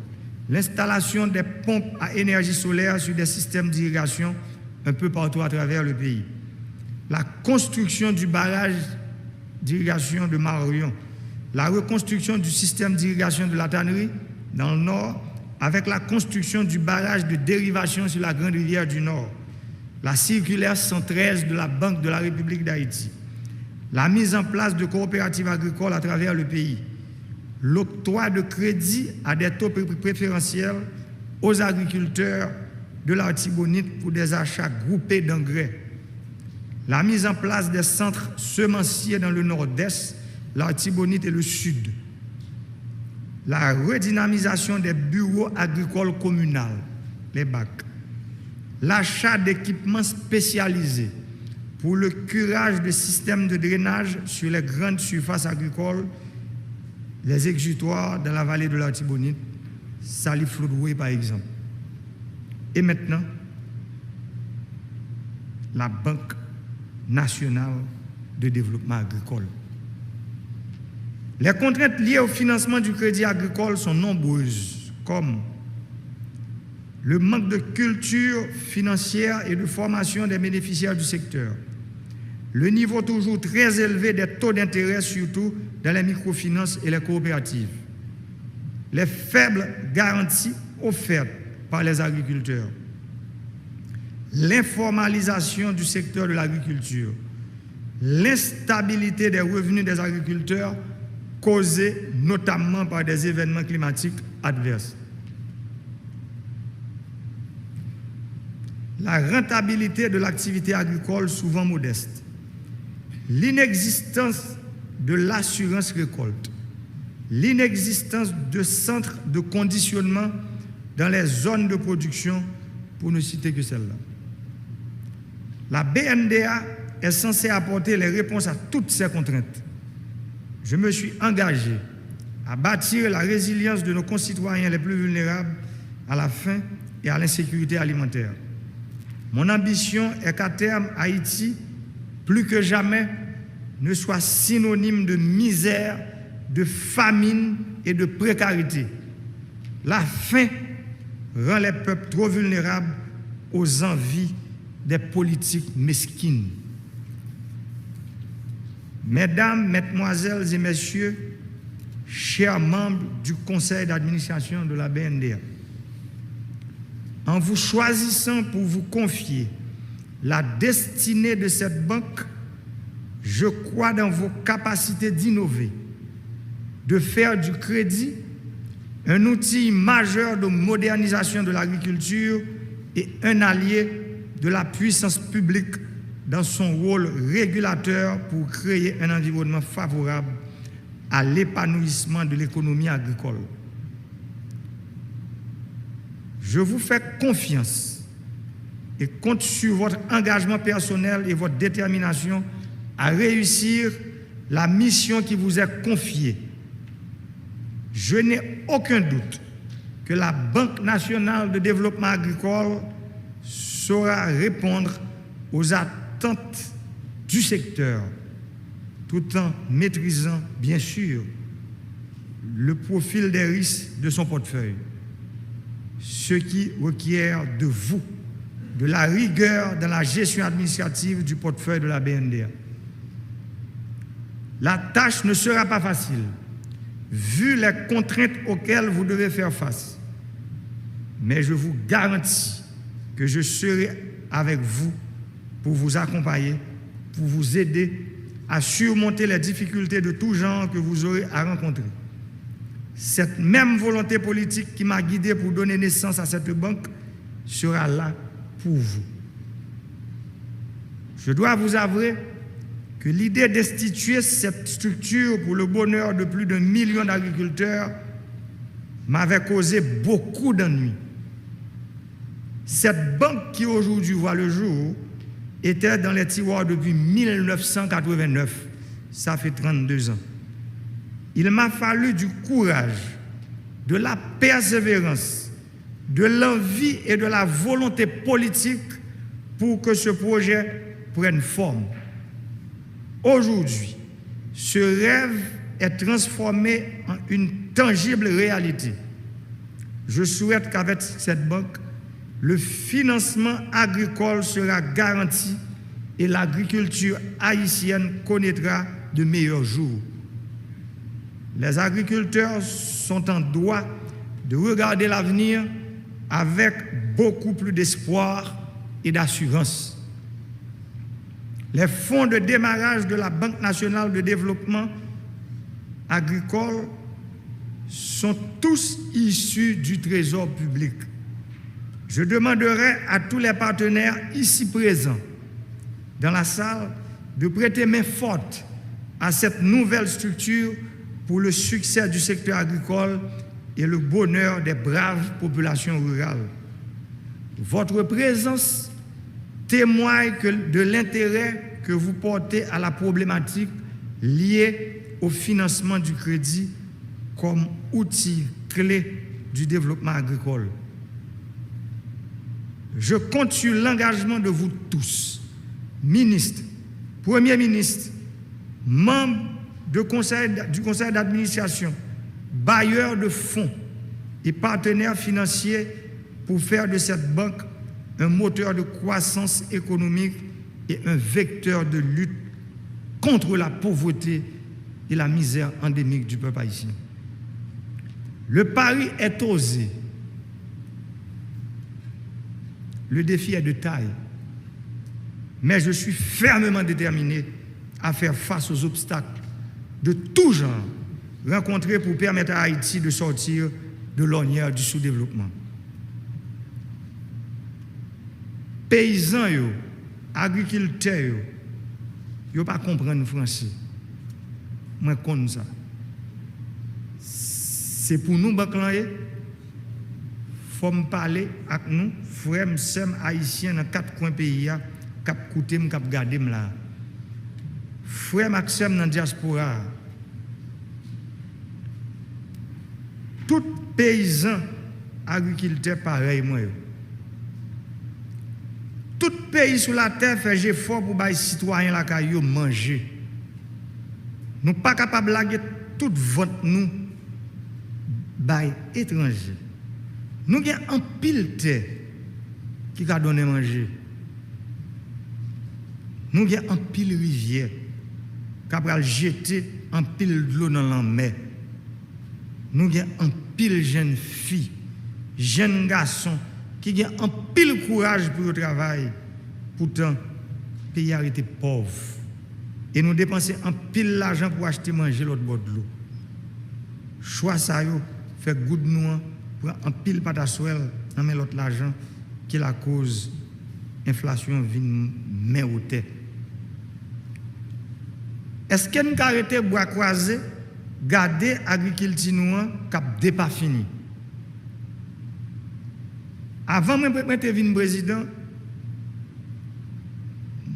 l'installation des pompes à énergie solaire sur des systèmes d'irrigation un peu partout à travers le pays, la construction du barrage d'irrigation de Marion, la reconstruction du système d'irrigation de la tannerie dans le nord, avec la construction du barrage de dérivation sur la Grande Rivière du Nord, la circulaire 113 de la Banque de la République d'Haïti, la mise en place de coopératives agricoles à travers le pays, l'octroi de crédits à des taux préférentiels aux agriculteurs de l'Artibonite pour des achats groupés d'engrais, la mise en place des centres semenciers dans le nord-est, l'Artibonite et le sud, la redynamisation des bureaux agricoles communaux, les BAC, l'achat d'équipements spécialisés pour le curage de systèmes de drainage sur les grandes surfaces agricoles, les exutoires dans la vallée de l'Artibonite, Salifloudoué par exemple. Et maintenant, la Banque nationale de développement agricole. Les contraintes liées au financement du crédit agricole sont nombreuses, comme le manque de culture financière et de formation des bénéficiaires du secteur, le niveau toujours très élevé des taux d'intérêt, surtout dans les microfinances et les coopératives, les faibles garanties offertes par les agriculteurs, l'informalisation du secteur de l'agriculture, l'instabilité des revenus des agriculteurs causée notamment par des événements climatiques adverses, la rentabilité de l'activité agricole souvent modeste, l'inexistence de l'assurance récolte, l'inexistence de centres de conditionnement dans les zones de production, pour ne citer que celle-là. La BNDA est censée apporter les réponses à toutes ces contraintes. Je me suis engagé à bâtir la résilience de nos concitoyens les plus vulnérables à la faim et à l'insécurité alimentaire. Mon ambition est qu'à terme, Haïti, plus que jamais, ne soit synonyme de misère, de famine et de précarité. La faim rend les peuples trop vulnérables aux envies des politiques mesquines. Mesdames, Mesdemoiselles et Messieurs, chers membres du conseil d'administration de la BNDA, en vous choisissant pour vous confier la destinée de cette banque, je crois dans vos capacités d'innover, de faire du crédit un outil majeur de modernisation de l'agriculture et un allié de la puissance publique dans son rôle régulateur pour créer un environnement favorable à l'épanouissement de l'économie agricole. Je vous fais confiance et compte sur votre engagement personnel et votre détermination à réussir la mission qui vous est confiée. Je n'ai aucun doute que la Banque nationale de développement agricole saura répondre aux attentes du secteur, tout en maîtrisant, bien sûr, le profil des risques de son portefeuille, ce qui requiert de vous de la rigueur dans la gestion administrative du portefeuille de la BNDA. La tâche ne sera pas facile, vu les contraintes auxquelles vous devez faire face, mais je vous garantis que je serai avec vous pour vous accompagner, pour vous aider à surmonter les difficultés de tout genre que vous aurez à rencontrer. Cette même volonté politique qui m'a guidé pour donner naissance à cette banque sera là pour vous. Je dois vous avouer que l'idée d'instituer cette structure pour le bonheur de plus d'1 million d'agriculteurs m'avait causé beaucoup d'ennuis. Cette banque qui aujourd'hui voit le jour était dans les tiroirs depuis 1989. Ça fait 32 ans. Il m'a fallu du courage, de la persévérance, de l'envie et de la volonté politique pour que ce projet prenne forme. Aujourd'hui, ce rêve est transformé en une tangible réalité. Je souhaite qu'avec cette banque, le financement agricole sera garanti et l'agriculture haïtienne connaîtra de meilleurs jours. Les agriculteurs sont en droit de regarder l'avenir avec beaucoup plus d'espoir et d'assurance. Les fonds de démarrage de la Banque nationale de développement agricole sont tous issus du Trésor public. Je demanderai à tous les partenaires ici présents dans la salle de prêter main forte à cette nouvelle structure pour le succès du secteur agricole et le bonheur des braves populations rurales. Votre présence témoigne de l'intérêt que vous portez à la problématique liée au financement du crédit comme outil clé du développement agricole. Je compte sur l'engagement de vous tous, ministres, premiers ministres, membres du conseil d'administration, bailleurs de fonds et partenaires financiers pour faire de cette banque un moteur de croissance économique et un vecteur de lutte contre la pauvreté et la misère endémique du peuple haïtien. Le pari est osé. Le défi est de taille. Mais je suis fermement déterminé à faire face aux obstacles de tout genre rencontrés pour permettre à Haïti de sortir de l'ornière du sous-développement. Paysans, agriculteurs, ils ne comprennent pas le français. Moi, je connais ça. C'est pour nous, il faut me parler avec nous, frères, sœurs haïtiens dans 4 coins pays, qui écoutent, qui regardent là. Frères, Maxime dans la diaspora. Tout paysan, agriculteur, pareil, moi. Tout pays sur la terre fait effort pour les citoyens la caillou manger. Nous ne sommes pas capables de laguer toute vote nous by étrangers. Nous avons un pile terre qui a donné manger. Nous avons un pile rivière qui a jeté un pile de l'eau dans la mer. Nous avons un pile jeune fille, jeune garçon qui a un pile courage pour le travail. Pourtant, le pays a été pauvre. Et nous dépensons un pile d'argent pour acheter manger l'autre bord de l'eau. Choix ça, fait goût de nous, pour un pile pâte à soel, dans l'autre l'argent, qui est la cause inflation vient main au tête. Est-ce que nous avons arrêté de bois croisé, garder l'agriculture qui n'est pas fini? Avant de devenir président,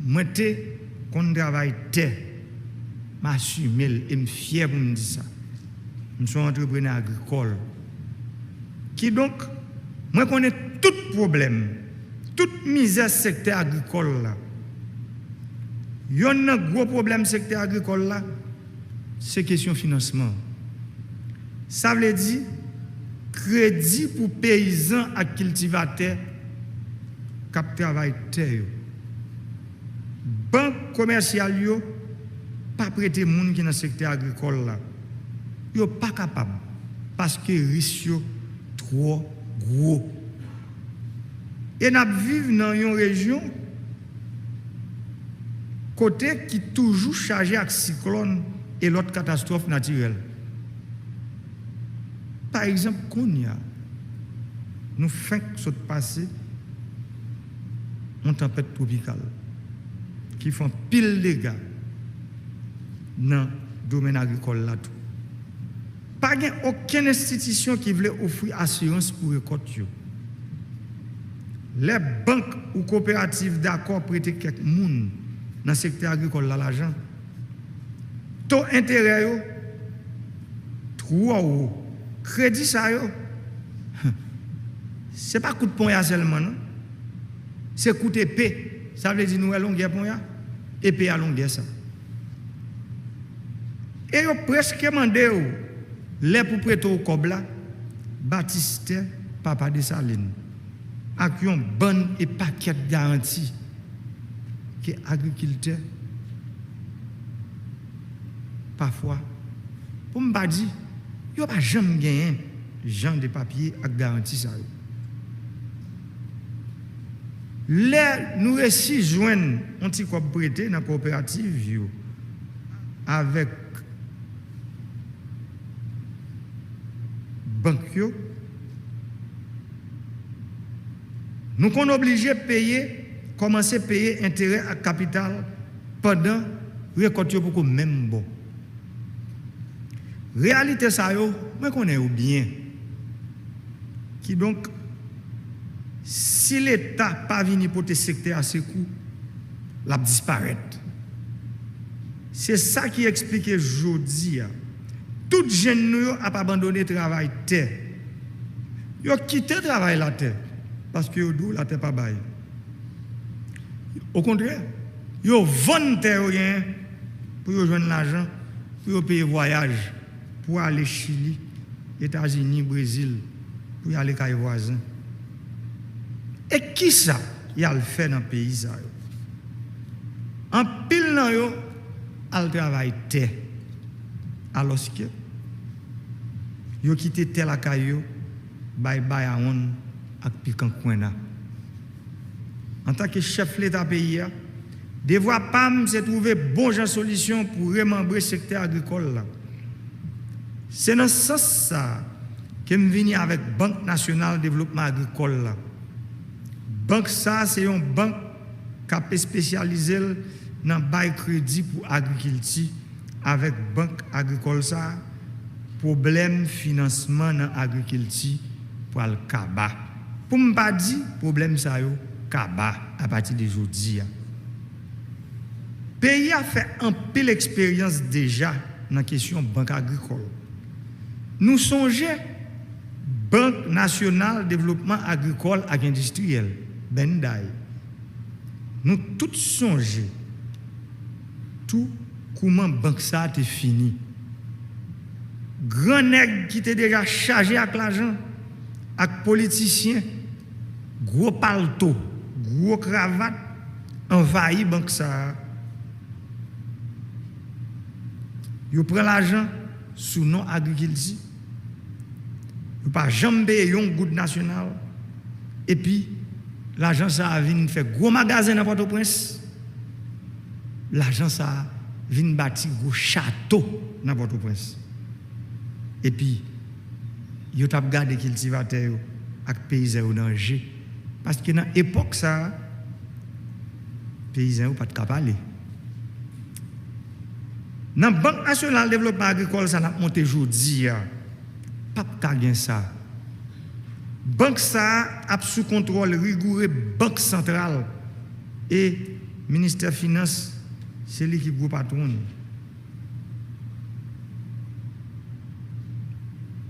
moi, quand je travaille, je m'assume et je suis fier pour me dire ça. Je suis un entrepreneur agricole. Qui donc, moi, connais tout problème, toute misère secteur agricole là. Il y a un gros problème secteur agricole là, c'est question financement. Ça veut dire crédit pour paysans et cultivateurs qui travaillent terre. Banque commerciale yo pas prêter moun qui dans le secteur agricole là. Yo pas capable parce que risque trop gros. Et nous vivons dans une région côté qui toujours chargé avec cyclone et l'autre catastrophe naturelle. Par exemple, Kounia, nous faisons ce passé une tempête tropicale qui font pile de dégâts dans le domaine agricole là tout. Pas aucune institution qui voulait offrir assurance pour récolte. les banques ou coopératives d'accord prêter quelques moun dans le secteur agricole l'argent. Taux intérêt yo trop haut. Crédit ça yo. C'est pas coup de poing seulement non. C'est coup d'épée. Ça veut dire nous longueur poing épée à longueur ça. Et yo presque mandé les pour prêter au Kobla Baptiste Papa de Saline avec un bon et paquet de garantie que agriculteur parfois pour me pas dire yo pas jamais gagné genre de papier avec garantie ça. Les nous réussi joindre un petit quoi prêté dans coopérative yo avec banque yo. Nous sommes obligés de payer, commencer à payer intérêt à capital pendant récolte pour même bon. Réalité ça yo, moi connais bien. Qui donc si l'État pas venu pour te secteur à ce coup, la disparaît. C'est ça qui explique aujourd'hui. Tout jeune nous a abandonné le travail terre. Ils ont quitté le travail la terre parce que la terre pas bail. Au contraire, ils ont vendu terre pour joindre l'argent, pour payer voyage, pour aller Chili, États-Unis, Brésil, pour aller chez les voisins. Et qui ça y a le fait dans le pays? En pile dans yo, al travail terre. Alors que yo quitté tel la caillou bye bye à on ak piquant coin là en tant que chef l'état pays devoir PAM c'est trouver bon genre solution pour remembrer secteur agricole là. C'est dans ce sens ça que me venu avec Banque nationale développement agricole là. Banque ça c'est une banque qui est spécialisée dans bail crédit pour agriculture avec banque agricole ça problème financement dans agriculture pour le kaba pour me pas dire problème ça yo kaba à partir de aujourd'hui pays a fait un pile expérience déjà dans question banque agricole nous songeons Banque nationale développement agricole et industriel Bendai nous tous songeons tout comment banque ça a fini. Grand nègre qui était déjà chargé avec l'argent, avec politiciens, gros palto, gros cravate, envahi banque ça. Yo prend l'argent sous nom agriculture. Yo pas jamais payer un goutte national. Et puis l'argent ça a vinn faire gros magasin dans Port-au-Prince. L'argent ça vient bâtir gros château dans Port-au-Prince. Et puis, yo t'a gardé cultivateur avec paysans au danger parce que dans l'époque ça paysans pas de parler. Dans Banque nationale développement agricole ça n'a monté aujourd'hui pas de ça. Banque ça a sous contrôle rigoureux banque centrale et ministère des Finances c'est lui qui gros patron.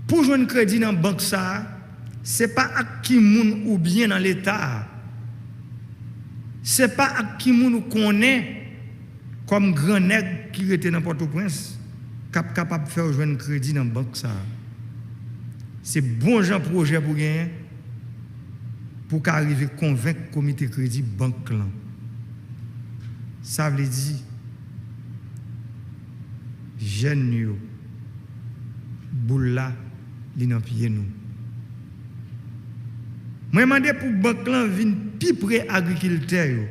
Pour jouer un crédit dans la banque, ce n'est pas à qui moun ou bien dans l'État. Ce n'est pas à qui moun ou connaît comme grand nègre qui était dans Port-au-Prince capable de faire jouer un crédit dans la banque. C'est bon genre projet pour gagner pour arriver à convaincre le comité crédit banque. Ça veut dire jeunes yo boule là li nan pied nous. Moi demandé pour banque là vinn pi près agriculteur yo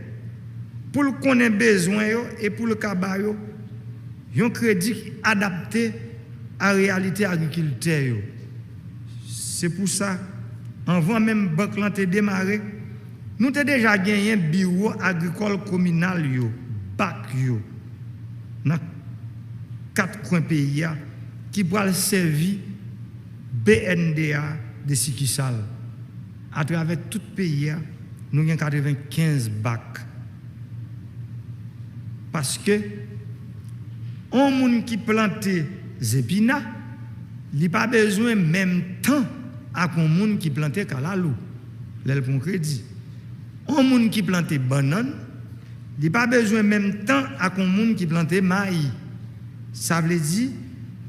pour le connaître besoin yo et pour le kaba yo un crédit adapté à la réalité agriculteur yo. C'est pour ça avant même banque là te démarrer nous avons déjà gagné un bureau agricole communal yo BAC yo dans 4 coins pays qui pourra servir BNDA de Sikisal à travers tout le pays nous avons 95 bacs. Parce que, un monde qui plante zépina, il n'a pas besoin même temps à un monde qui plante kalalou, l'el pour crédit. Un monde qui plante banane, il n'a pas besoin même temps à un monde qui plante maïs. Ça veut dire,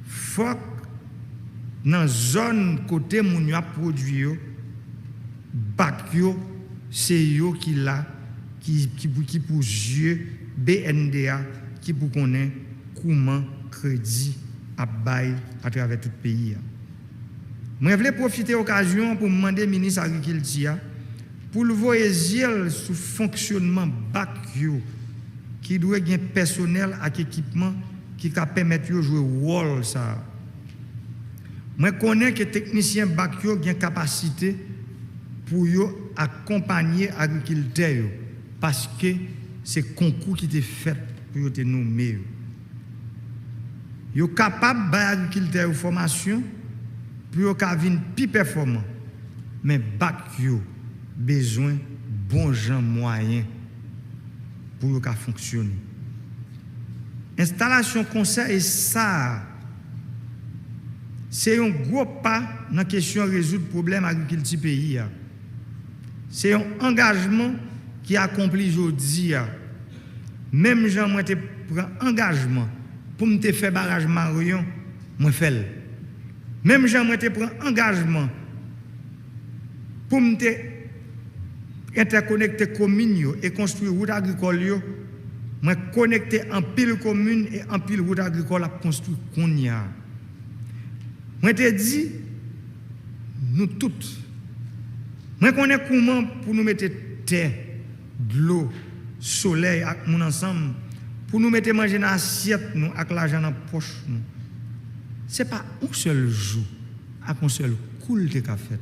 faut dans la zone côté moun a produit yo, bac yo, c'est yo qui là, qui pour yeux BNDA, qui pour connaître comment crédit à bail à travers tout le pays. Je voulais profiter de l'occasion pour demander au ministre de l'Agriculture pour le voyer sous fonctionnement bac yo, qui doit avoir personnel et équipement qui permettre de jouer rôle ça. Je connais que les techniciens bac yo ont une capacité pour accompagner les agriculteurs parce que c'est le concours qui est fait pour te nommer. Ils sont capables de agriculteurs une formation pour qu'ils viennent plus performants. Mais bac yo besoin de bons gens moyens pour qu'ils fonctionnent. Installation conseil ça c'est un gros pas dans la question de résoudre le problème de l'agriculture pays. C'est un engagement qui accompli aujourd'hui. Même si moi prends engagement pour me faire barrage Marion, moi fais. Même si moi prends engagement pour me interconnecter communes et construire route agricole, moi connecter en pile commune et en pile route agricole à construire Konya. Moi te dit nous toutes. Moi connais comment pour nous mettre terre, de l'eau, soleil avec mon ensemble pour nous mettre manger dans l'assiette nous avec l'argent dans poche nous. C'est pas un seul jour avec un seul cool que qu'a fait.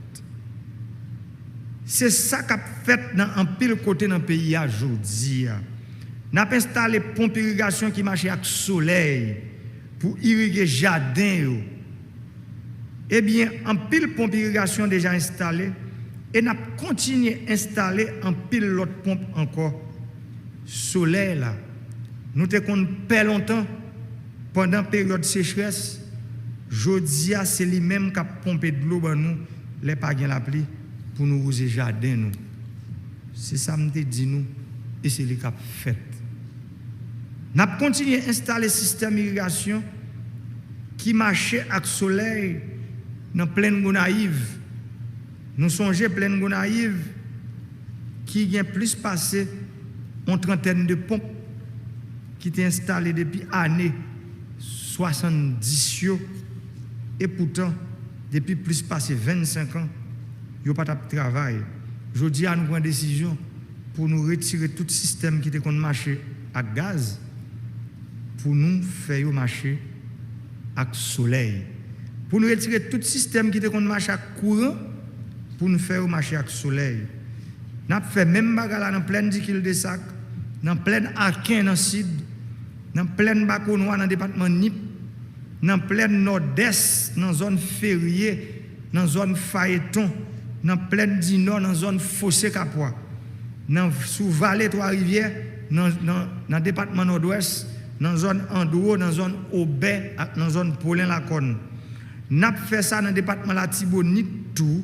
C'est ça qu'a fait dans un pile côté dans le pays aujourd'hui. N'a pas installé pompe irrigation qui marche avec soleil pour irriguer jardin. Eh bien, en pile pompe irrigation déjà installée et n'a continué à installer en pile l'autre pompe encore soleil là. Nous te qu'on perd longtemps pendant période de sécheresse. Jodia c'est lui-même qui a pompé de l'eau pour nous les pas gain la pluie pour nous arroser jardin nous. C'est ça me dit nous et c'est lui qui a fait. N'a continué à installer système d'irrigation qui marchait avec soleil dans pleine Gonaïve. Nous songeons pleine Gonaïve qui vient plus passer une trentaine de pompes qui étaient installées depuis années 70 et pourtant depuis plus passé 25 ans, il n'y a pas de travail. Je dis à nous prendre une décision pour nous retirer tout système qui était marché à gaz pour nous faire marcher avec soleil. Pour nous retirer tout système qui était marché à courant pour nous faire marcher avec soleil. Nous avons fait même bagarre dans plein 10 kg de sac, dans plein Arquin dans le sud, dans plein Baconois dans le département Nip, dans plein nord-est, dans la zone Ferrier, dans la zone Fayeton, dans plein du nord, dans la zone Fossé-Capois, dans sous Vallée Trois-Rivières, dans le département nord-ouest, dans la zone Andouo, dans la zone Aubert, dans la zone Paulin-Laconne. Nous avons fait ça dans le département de la Tibonite, tout,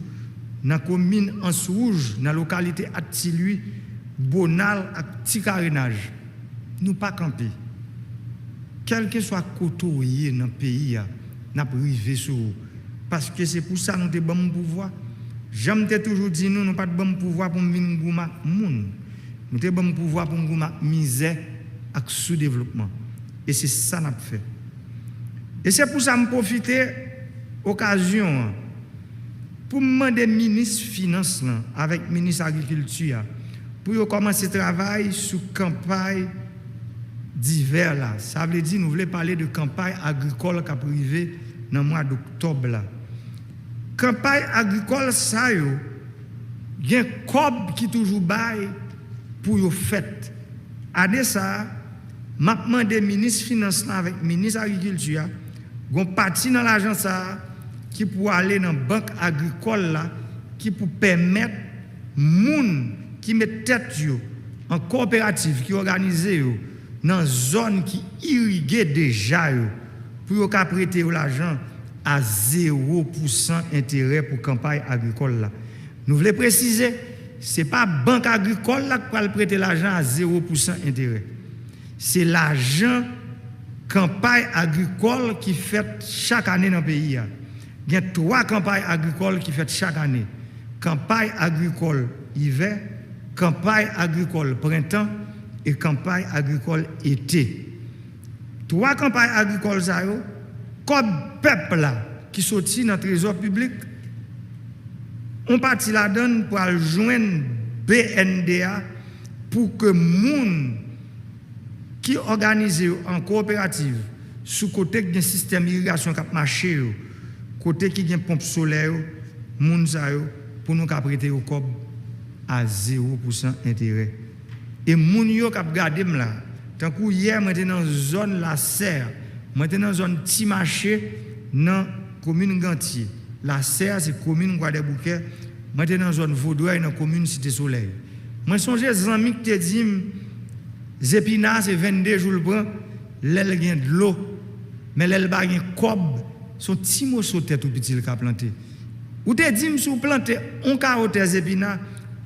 dans la commune Anse-Rouge, dans la localité Atilui, Bonal et Ticarénage. Nous pas camper. Quel que soit côté dans le pays, nous avons privé sur. Parce que c'est pour ça que nous avons bon pouvoir. J'aime toujours dire nous n'avons pas de bon pouvoir pour venir goumer monde. Nous avons bon pouvoir pour goumer misère et sous-développement. Et c'est ça que nous avons fait. Et c'est pour ça que je profite de l'occasion pour demander au ministre des Finances avec le ministre de l'Agriculture pour commencer le travail sur la campagne d'hiver. Là. Ça veut dire que nous voulons parler de campagne agricole qui a privé dans le mois d'octobre. La campagne agricole, ça, il y a un cob qui est toujours bail pour le fait. Année ça, je demande au ministre des Finances avec le ministre de l'Agriculture, on parti dans l'agence qui pour aller dans la banque agricole là, qui pour permettre moun qui mettent tête en coopérative, qui organisent dans une zone qui irriguée déjà pour prêter l'argent à 0% intérêt pour campagne agricole là. Nous voulons préciser, ce n'est pas la banque agricole là qui va prêter l'argent à 0% intérêt. C'est l'argent campagne agricole qui fait chaque année dans le pays. Il y a 3 campagnes agricoles qui fait chaque année. Campagne agricole hiver, campagne agricole printemps et campagne agricole été. 3 campagnes agricoles, comme peuple là, qui sortit dans le trésor public, on partit la donne pour joindre BNDA pour que les gens qui organisent en coopérative, sous côté d'un système d'irrigation qui a marché, côté qui a une pompe solaire, pour nous prêter au COB à 0% intérêt. Et moun yo k'ap gade m là, tant que hier moi dans zone la serre, moi dans zone petit marché dans commune Gantier. La serre c'est commune Guadebouquet, moi dans zone Vaudreuil dans commune Cité Soleil. Moi songe zanmi qui te dit Zépina c'est 22 jours le prend, l'elle gen de l'eau, mais l'elle ba gen cob, son petit morceau tête tout petit le ka planter. Ou te dit sou planter on carotte Zépina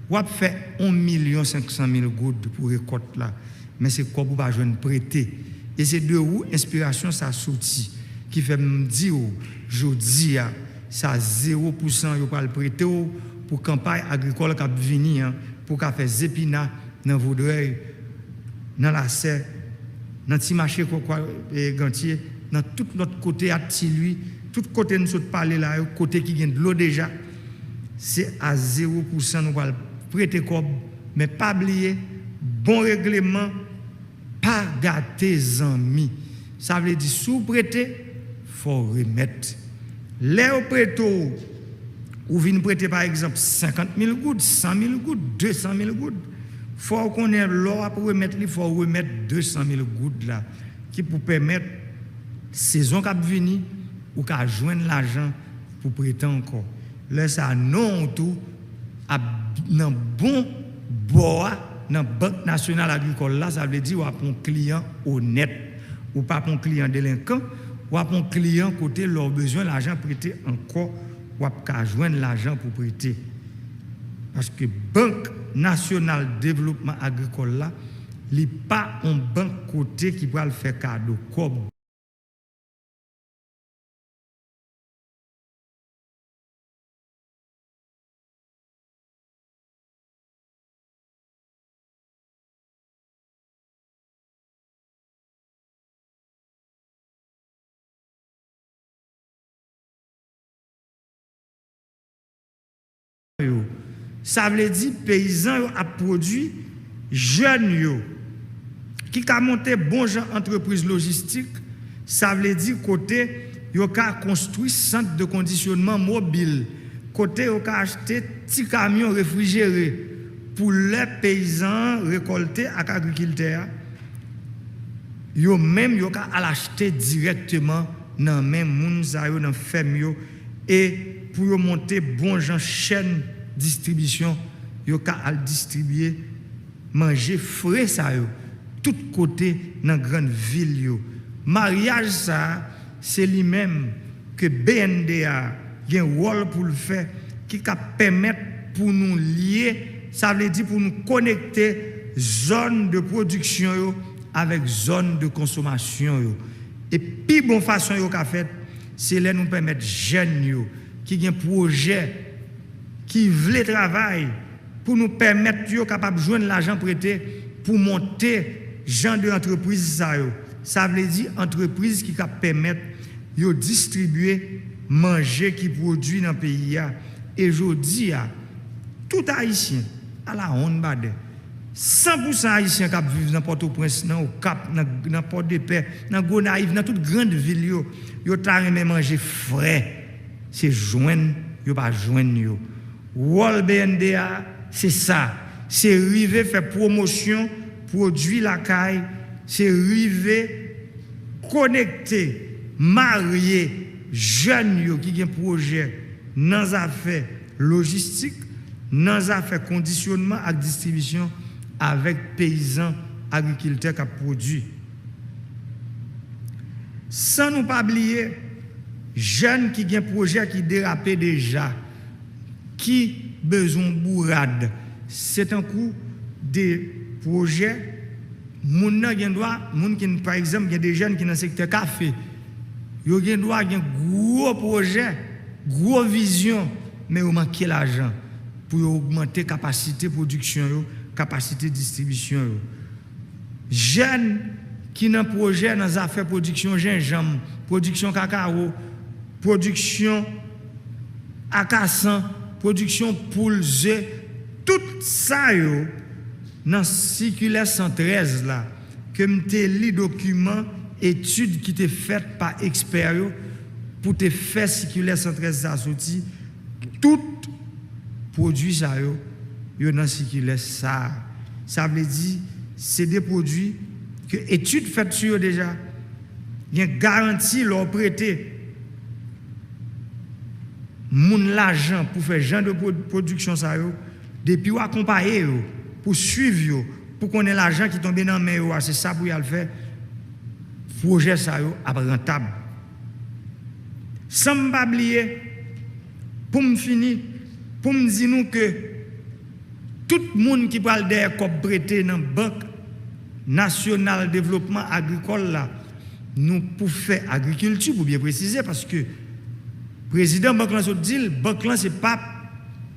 ou a fait 1 500 000 gouttes pour récolte là, mais c'est quoi pour pas joindre prêter. Et c'est de où inspiration ça sorti qui fait me dire jodi a ça 0% yo pas le prêter pour campagne agricole qui a venir pour qu'a faire Zépina dans Vaudreuil, dans la serre, dans petit marché et Gantier, dans tout l'autre côté à Tiluy, tout côté nous parler là, côté qui gagne de l'eau déjà, c'est à 0% nous va prêter comme, mais pas oublier, bon règlement, pas gâter amis. Ça veut dire, sous prêter, faut remettre. Les prêteurs, ou viennent prêter par exemple 50 000 gouttes, 100 000 gouttes, 200 000 gouttes, faut qu'on ait l'or pour remettre, il faut remettre 200 000 gouttes là, qui pour permettre, saison qui venir, ou qu'à joindre l'argent pour prêter encore. Là, ça non tout, dans bon bois, dans la Banque nationale agricole, là, ça veut dire qu'on a un client honnête, ou pas un client délinquant, ou un client côté leur besoin l'argent prêté encore, ou qu'à joindre l'argent pour prêter. Parce que Banque nationale développement agricole, là, il n'y a pas un banque côté qui va le faire cadeau. Ça veut dire paysans a produit jeunes qui a monté bon genre entreprise logistique. Ça veut dire côté yo a construit centre de conditionnement mobile, côté yo a acheté petit camion réfrigéré pour les paysans récolter à agriculteurs. Yo même yo a l'acheter directement dans même moun sa yo dans ferme yo et pour yo monter bon genre chaîne distribution, yo ka al distribuer manger frais ça yo tout côté dans grande ville yo. Mariage ça c'est lui-même que BNDA gen rôle pour le faire qui ka permettre pour nous lier, ça veut dire pour nous connecter zone de production yo avec zone de consommation yo. Et puis bon façon yo ka fait c'est là nous permettre jeunes yo qui gen projet qui veulent travailler pour nous permettre de capable de joindre l'argent prêté pour monter genre de entreprise ça veut dire entreprise qui va permettre de distribuer manger qui produit dans le pays et je dis tout haïtien à la honte bade 100% haïtien qui vivent dans Port-au-Prince dans au Cap dans Port-de-Paix dans Gonaïve dans toute grande ville yo ta aimé manger frais c'est joindre yo pas joindre yo. Wall BNDA, c'est ça. C'est arriver faire promotion, produire la caille, c'est arriver connecter, marier jeunes qui ont un projet dans les affaires logistiques, dans les affaires conditionnement et distribution avec paysans, agriculteurs qui produisent. Sans nous pas oublier, jeunes qui ont un projet qui dérapent déjà, qui besoin de bourrade. C'est un coup des projets. Par exemple, il y a des jeunes qui sont dans le secteur café. Ils ont un gros projet, gros vision, mais ils manquent l'argent pour augmenter la capacité de production, capacité de distribution. Jeunes qui ont un projet dans les affaires de production gingembre, production cacao, production acassan, production poules, œufs, tout ça, dans le circulaire 113, là, que je lis document, études qui étaient faites par experts pour te faire circulaire 113 ça sorti, tout produit ça, dans le circulaire ça. Ça veut dire, c'est des produits que études faites sur eux déjà, il y a une garantie leur prêter l'argent pour faire genre de production ça depuis ou accompagner pour suivre pour qu'on ait l'argent qui tombe dans les mains, c'est ça pour y le faire projet ça rentable. Sans m'oublier pour me finir pour me dire nous que tout le monde qui parle derrière comme prêter dans la Banque nationale de développement agricole là, nous pour faire agriculture pour bien préciser parce que le président Banque dit Banque là c'est pas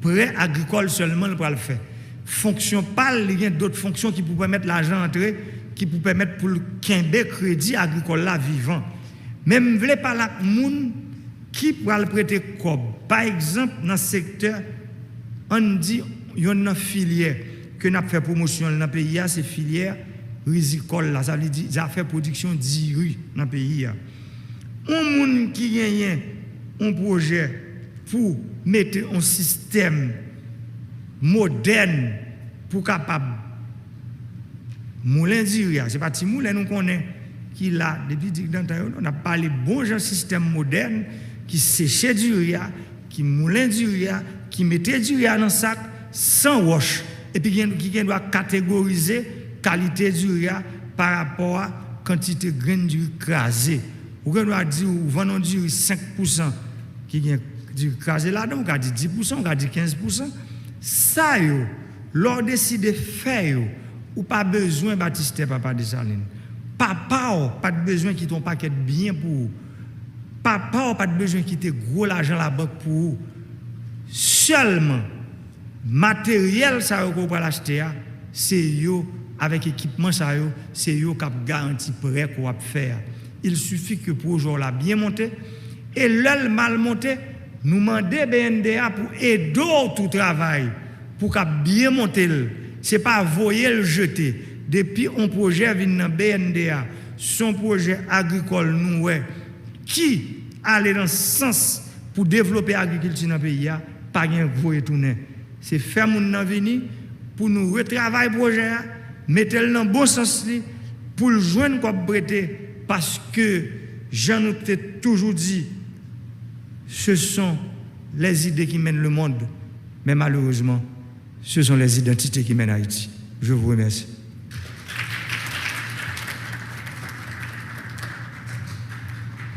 prêt agricole seulement pour le faire. Fonction pas il y a d'autres fonctions qui pour permettre l'argent entrer qui pour permettre pour le quimber crédit agricole là vivant. Même vle pas la moun qui pour le prêter comme par exemple dans le secteur on dit il y a une filière que n'a fait promotion dans le pays c'est filière risicole là ça veut dire ça fait production d'iri dans le pays un moun qui gagne un projet pour mettre un système moderne pour capable moulin d'uria c'est pas petit moulin nous connaît qui là depuis on a parlé bon genre système moderne qui séchait d'uria qui moulin d'uria qui mettait d'uria dans sac sans wash et puis qui doit catégoriser qualité d'uria par rapport à quantité de graines d'uria crasées ou qu'on doit dire ou vendons d'uria 5% qui vient du crasé là-dedans, on a dit 10%, on a dit 15%. Ça, l'on décide de faire, ou pas besoin de Baptiste Papa de Saline. Papa, pas de besoin qui ton paquet bien pour vous. Papa, pas de besoin qui te gros l'argent à la banque pour vous. Seulement, matériel, ça qu'on va l'acheter, c'est yo, avec équipement, ça c'est yo qui a garanti prêt qu'on va faire. Il suffit que pour aujourd'hui là bien monté, et l'œil mal monté, nous demandons BNDA pour aider tout travail, pour qu'il bien monter. Ce n'est pas voyer le jeter. Depuis un projet vient dans BNDA, son projet agricole, nous, qui allait dans ce sens pour développer l'agriculture dans le pays, pas de voyer tourner. C'est faire mon venir pour nous retravailler le projet, mettre le dans le bon sens pour le joindre comme prêter. Parce que, j'en ai toujours dit, ce sont les idées qui mènent le monde, mais malheureusement, ce sont les identités qui mènent Haïti. Je vous remercie.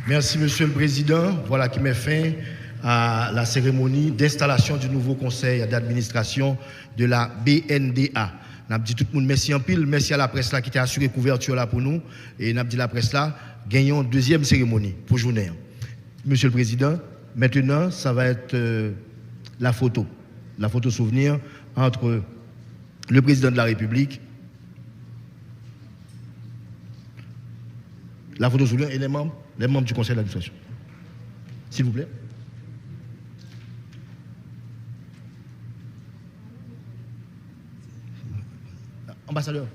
Merci, Monsieur le Président. Voilà qui met fin à la cérémonie d'installation du nouveau conseil d'administration de la BNDA. Nous avons dit tout le monde merci en pile, merci à la presse là qui a assuré couverture là pour nous. Et nous avons dit la presse là, gagnons deuxième cérémonie pour journée. Monsieur le Président, maintenant, ça va être la photo souvenir entre le président de la République, la photo souvenir et les membres du conseil d'administration. S'il vous plaît. Ambassadeur.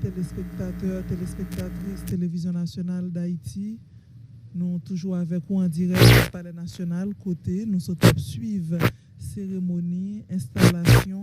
téléspectateurs, téléspectatrices, Télévision nationale d'Haïti. Nous toujours avec vous en direct au Palais national. Côté, nous sommes suivre cérémonie, installation.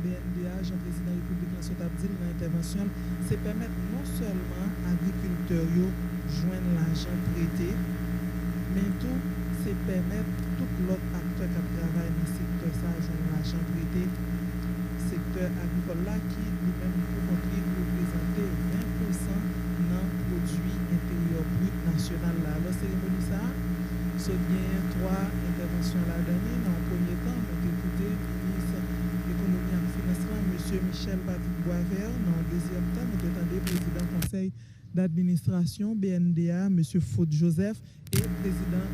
BNDA, Jean-Président République Nationale dans l'intervention, c'est permettre non seulement agriculteurs joindre l'argent prêté, mais tout, c'est permettre tout l'autre acteur qui travaille dans le secteur ça joindre l'argent prêté, secteur agricole là qui lui-même contribue représenter 20% dans le produit intérieur brut national là. La cérémonie ça, c'est bien 3 interventions là-dedans. Dans le premier temps, on a écouté l'économie et financement, M. Michel Patrick Boisvert. Dans le deuxième temps, nous attendons le président du conseil d'administration BNDA, M. Faute Joseph, et le président